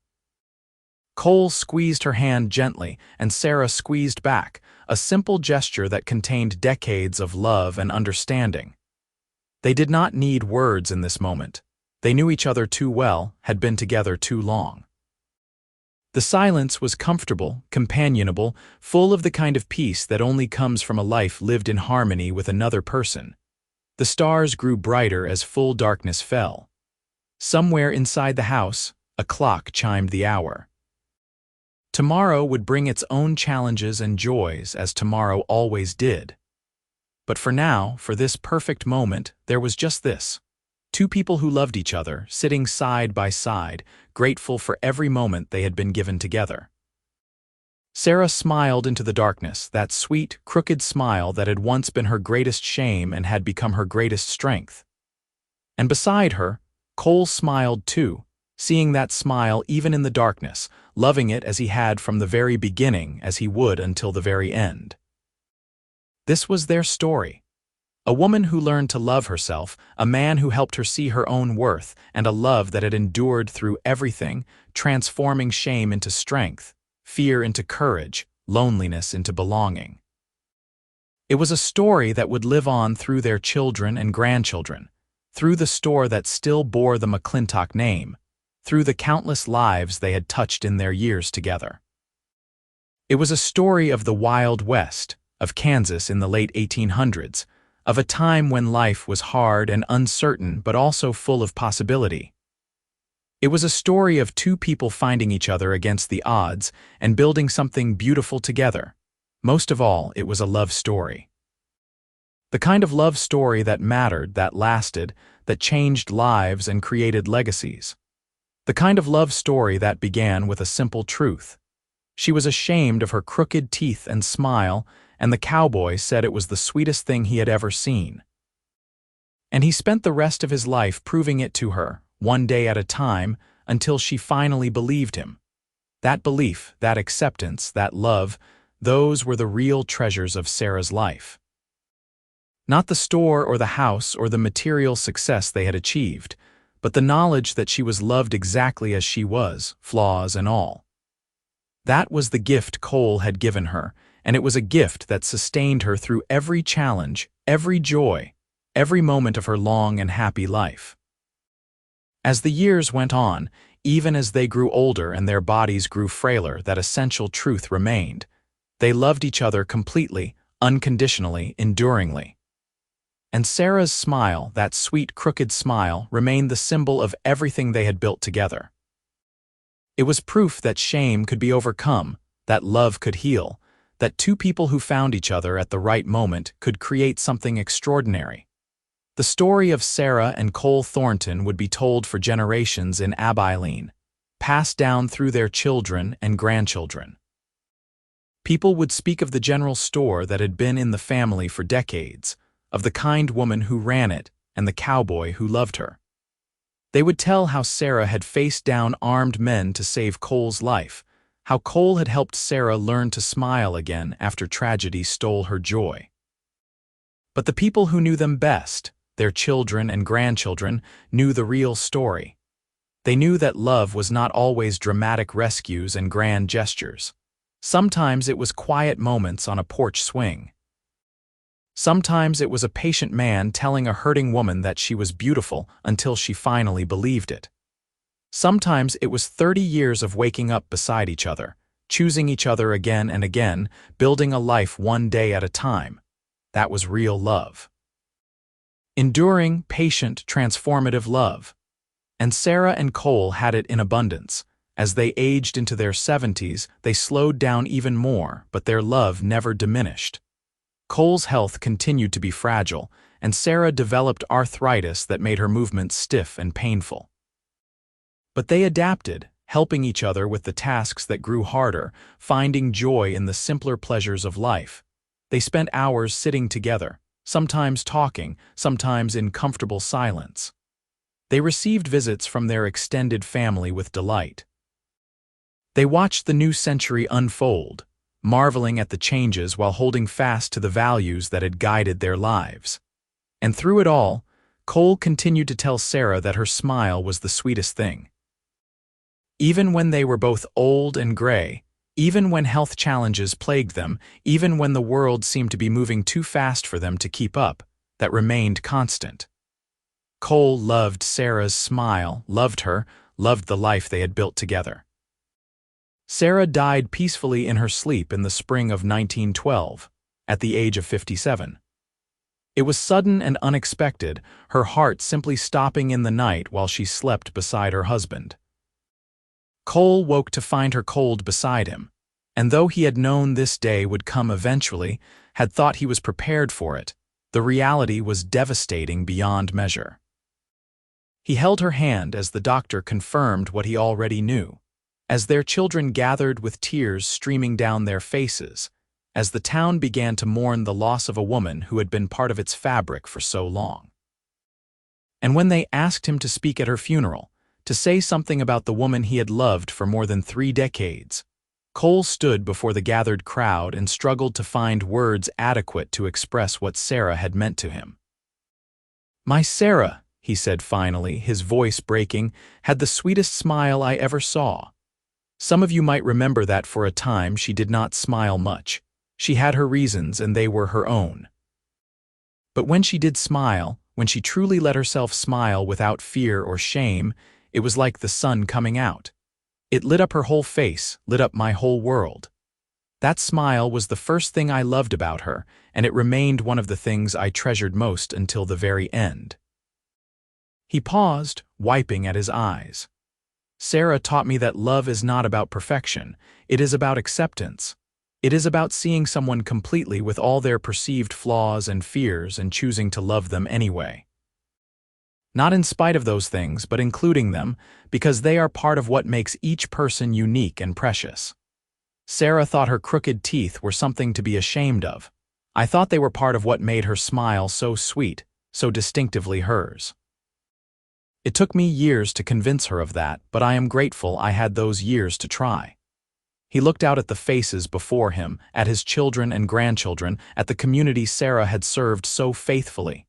Cole squeezed her hand gently, and Sarah squeezed back, a simple gesture that contained decades of love and understanding. They did not need words in this moment. They knew each other too well, had been together too long. The silence was comfortable, companionable, full of the kind of peace that only comes from a life lived in harmony with another person. The stars grew brighter as full darkness fell. Somewhere inside the house, a clock chimed the hour. Tomorrow would bring its own challenges and joys, as tomorrow always did. But for now, for this perfect moment, there was just this. Two people who loved each other, sitting side by side, grateful for every moment they had been given together. Sarah smiled into the darkness, that sweet, crooked smile that had once been her greatest shame and had become her greatest strength. And beside her, Cole smiled too, seeing that smile even in the darkness, loving it as he had from the very beginning, as he would until the very end. This was their story. A woman who learned to love herself, a man who helped her see her own worth, and a love that had endured through everything, transforming shame into strength, fear into courage, loneliness into belonging. It was a story that would live on through their children and grandchildren, through the store that still bore the McClintock name, through the countless lives they had touched in their years together. It was a story of the Wild West, of Kansas in the late 1800s, of a time when life was hard and uncertain but also full of possibility. It was a story of two people finding each other against the odds and building something beautiful together. Most of all, it was a love story. The kind of love story that mattered, that lasted, that changed lives and created legacies. The kind of love story that began with a simple truth. She was ashamed of her crooked teeth and smile, and the cowboy said it was the sweetest thing he had ever seen. And he spent the rest of his life proving it to her, one day at a time, until she finally believed him. That belief, that acceptance, that love, those were the real treasures of Sarah's life. Not the store or the house or the material success they had achieved, but the knowledge that she was loved exactly as she was, flaws and all. That was the gift Cole had given her, and it was a gift that sustained her through every challenge, every joy, every moment of her long and happy life. As the years went on, even as they grew older and their bodies grew frailer, that essential truth remained. They loved each other completely, unconditionally, enduringly. And Sarah's smile, that sweet, crooked smile, remained the symbol of everything they had built together. It was proof that shame could be overcome, that love could heal, that two people who found each other at the right moment could create something extraordinary. The story of Sarah and Cole Thornton would be told for generations in Abilene, passed down through their children and grandchildren. People would speak of the general store that had been in the family for decades, of the kind woman who ran it and the cowboy who loved her. They would tell how Sarah had faced down armed men to save Cole's life, how Cole had helped Sarah learn to smile again after tragedy stole her joy. But the people who knew them best, their children and grandchildren, knew the real story. They knew that love was not always dramatic rescues and grand gestures. Sometimes it was quiet moments on a porch swing. Sometimes it was a patient man telling a hurting woman that she was beautiful until she finally believed it. Sometimes it was 30 years of waking up beside each other, choosing each other again and again, building a life one day at a time. That was real love. Enduring, patient, transformative love. And Sarah and Cole had it in abundance. As they aged into their 70s, they slowed down even more, but their love never diminished. Cole's health continued to be fragile, and Sarah developed arthritis that made her movements stiff and painful. But they adapted, helping each other with the tasks that grew harder, finding joy in the simpler pleasures of life. They spent hours sitting together, sometimes talking, sometimes in comfortable silence. They received visits from their extended family with delight. They watched the new century unfold, marveling at the changes while holding fast to the values that had guided their lives. And through it all, Cole continued to tell Sarah that her smile was the sweetest thing. Even when they were both old and gray, even when health challenges plagued them, even when the world seemed to be moving too fast for them to keep up, that remained constant. Cole loved Sarah's smile, loved her, loved the life they had built together. Sarah died peacefully in her sleep in the spring of 1912, at the age of 57. It was sudden and unexpected, her heart simply stopping in the night while she slept beside her husband. Cole woke to find her cold beside him, and though he had known this day would come eventually, had thought he was prepared for it, the reality was devastating beyond measure. He held her hand as the doctor confirmed what he already knew, as their children gathered with tears streaming down their faces, as the town began to mourn the loss of a woman who had been part of its fabric for so long. And when they asked him to speak at her funeral, to say something about the woman he had loved for more than 3 decades, Cole stood before the gathered crowd and struggled to find words adequate to express what Sarah had meant to him. "My Sarah," he said finally, his voice breaking, "had the sweetest smile I ever saw. Some of you might remember that for a time she did not smile much. She had her reasons and they were her own. But when she did smile, when she truly let herself smile without fear or shame, it was like the sun coming out. It lit up her whole face, lit up my whole world. That smile was the first thing I loved about her, and it remained one of the things I treasured most until the very end." He paused, wiping at his eyes. "Sarah taught me that love is not about perfection, it is about acceptance. It is about seeing someone completely with all their perceived flaws and fears and choosing to love them anyway. Not in spite of those things, but including them, because they are part of what makes each person unique and precious. Sarah thought her crooked teeth were something to be ashamed of. I thought they were part of what made her smile so sweet, so distinctively hers. It took me years to convince her of that, but I am grateful I had those years to try." He looked out at the faces before him, at his children and grandchildren, at the community Sarah had served so faithfully.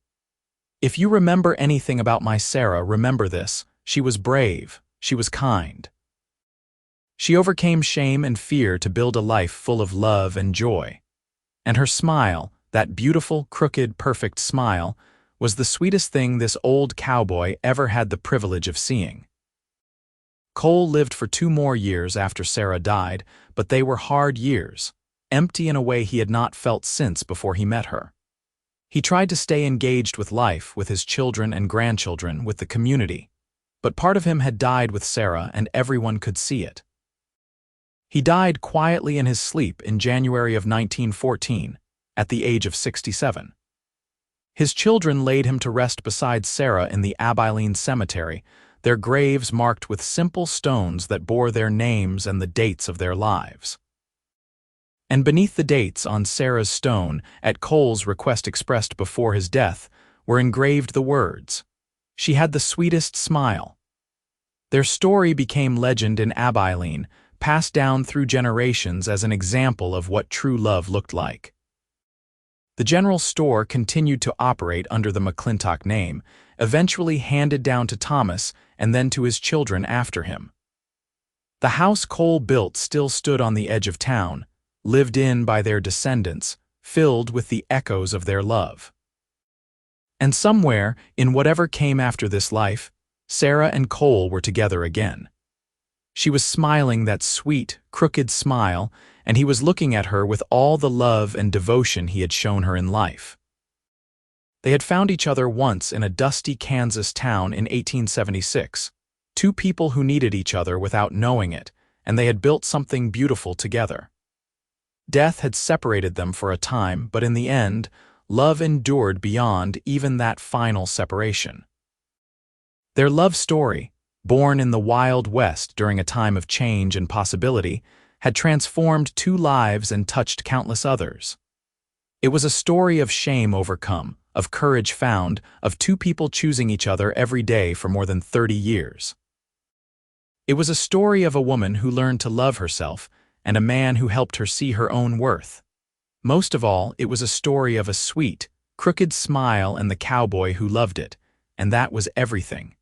"If you remember anything about my Sarah, remember this: she was brave, she was kind. She overcame shame and fear to build a life full of love and joy. And her smile, that beautiful, crooked, perfect smile, was the sweetest thing this old cowboy ever had the privilege of seeing." Cole lived for 2 more years after Sarah died, but they were hard years, empty in a way he had not felt since before he met her. He tried to stay engaged with life, with his children and grandchildren, with the community, but part of him had died with Sarah and everyone could see it. He died quietly in his sleep in January of 1914, at the age of 67. His children laid him to rest beside Sarah in the Abilene Cemetery, their graves marked with simple stones that bore their names and the dates of their lives. And beneath the dates on Sarah's stone, at Cole's request expressed before his death, were engraved the words, "She had the sweetest smile." Their story became legend in Abilene, passed down through generations as an example of what true love looked like. The general store continued to operate under the McClintock name, eventually handed down to Thomas and then to his children after him. The house Cole built still stood on the edge of town, lived in by their descendants, filled with the echoes of their love. And somewhere, in whatever came after this life, Sarah and Cole were together again. She was smiling that sweet, crooked smile, and he was looking at her with all the love and devotion he had shown her in life. They had found each other once in a dusty Kansas town in 1876, 2 people who needed each other without knowing it, and they had built something beautiful together. Death had separated them for a time, but in the end, love endured beyond even that final separation. Their love story, born in the Wild West during a time of change and possibility, had transformed 2 lives and touched countless others. It was a story of shame overcome, of courage found, of 2 people choosing each other every day for more than 30 years. It was a story of a woman who learned to love herself and a man who helped her see her own worth. Most of all, it was a story of a sweet, crooked smile and the cowboy who loved it, and that was everything.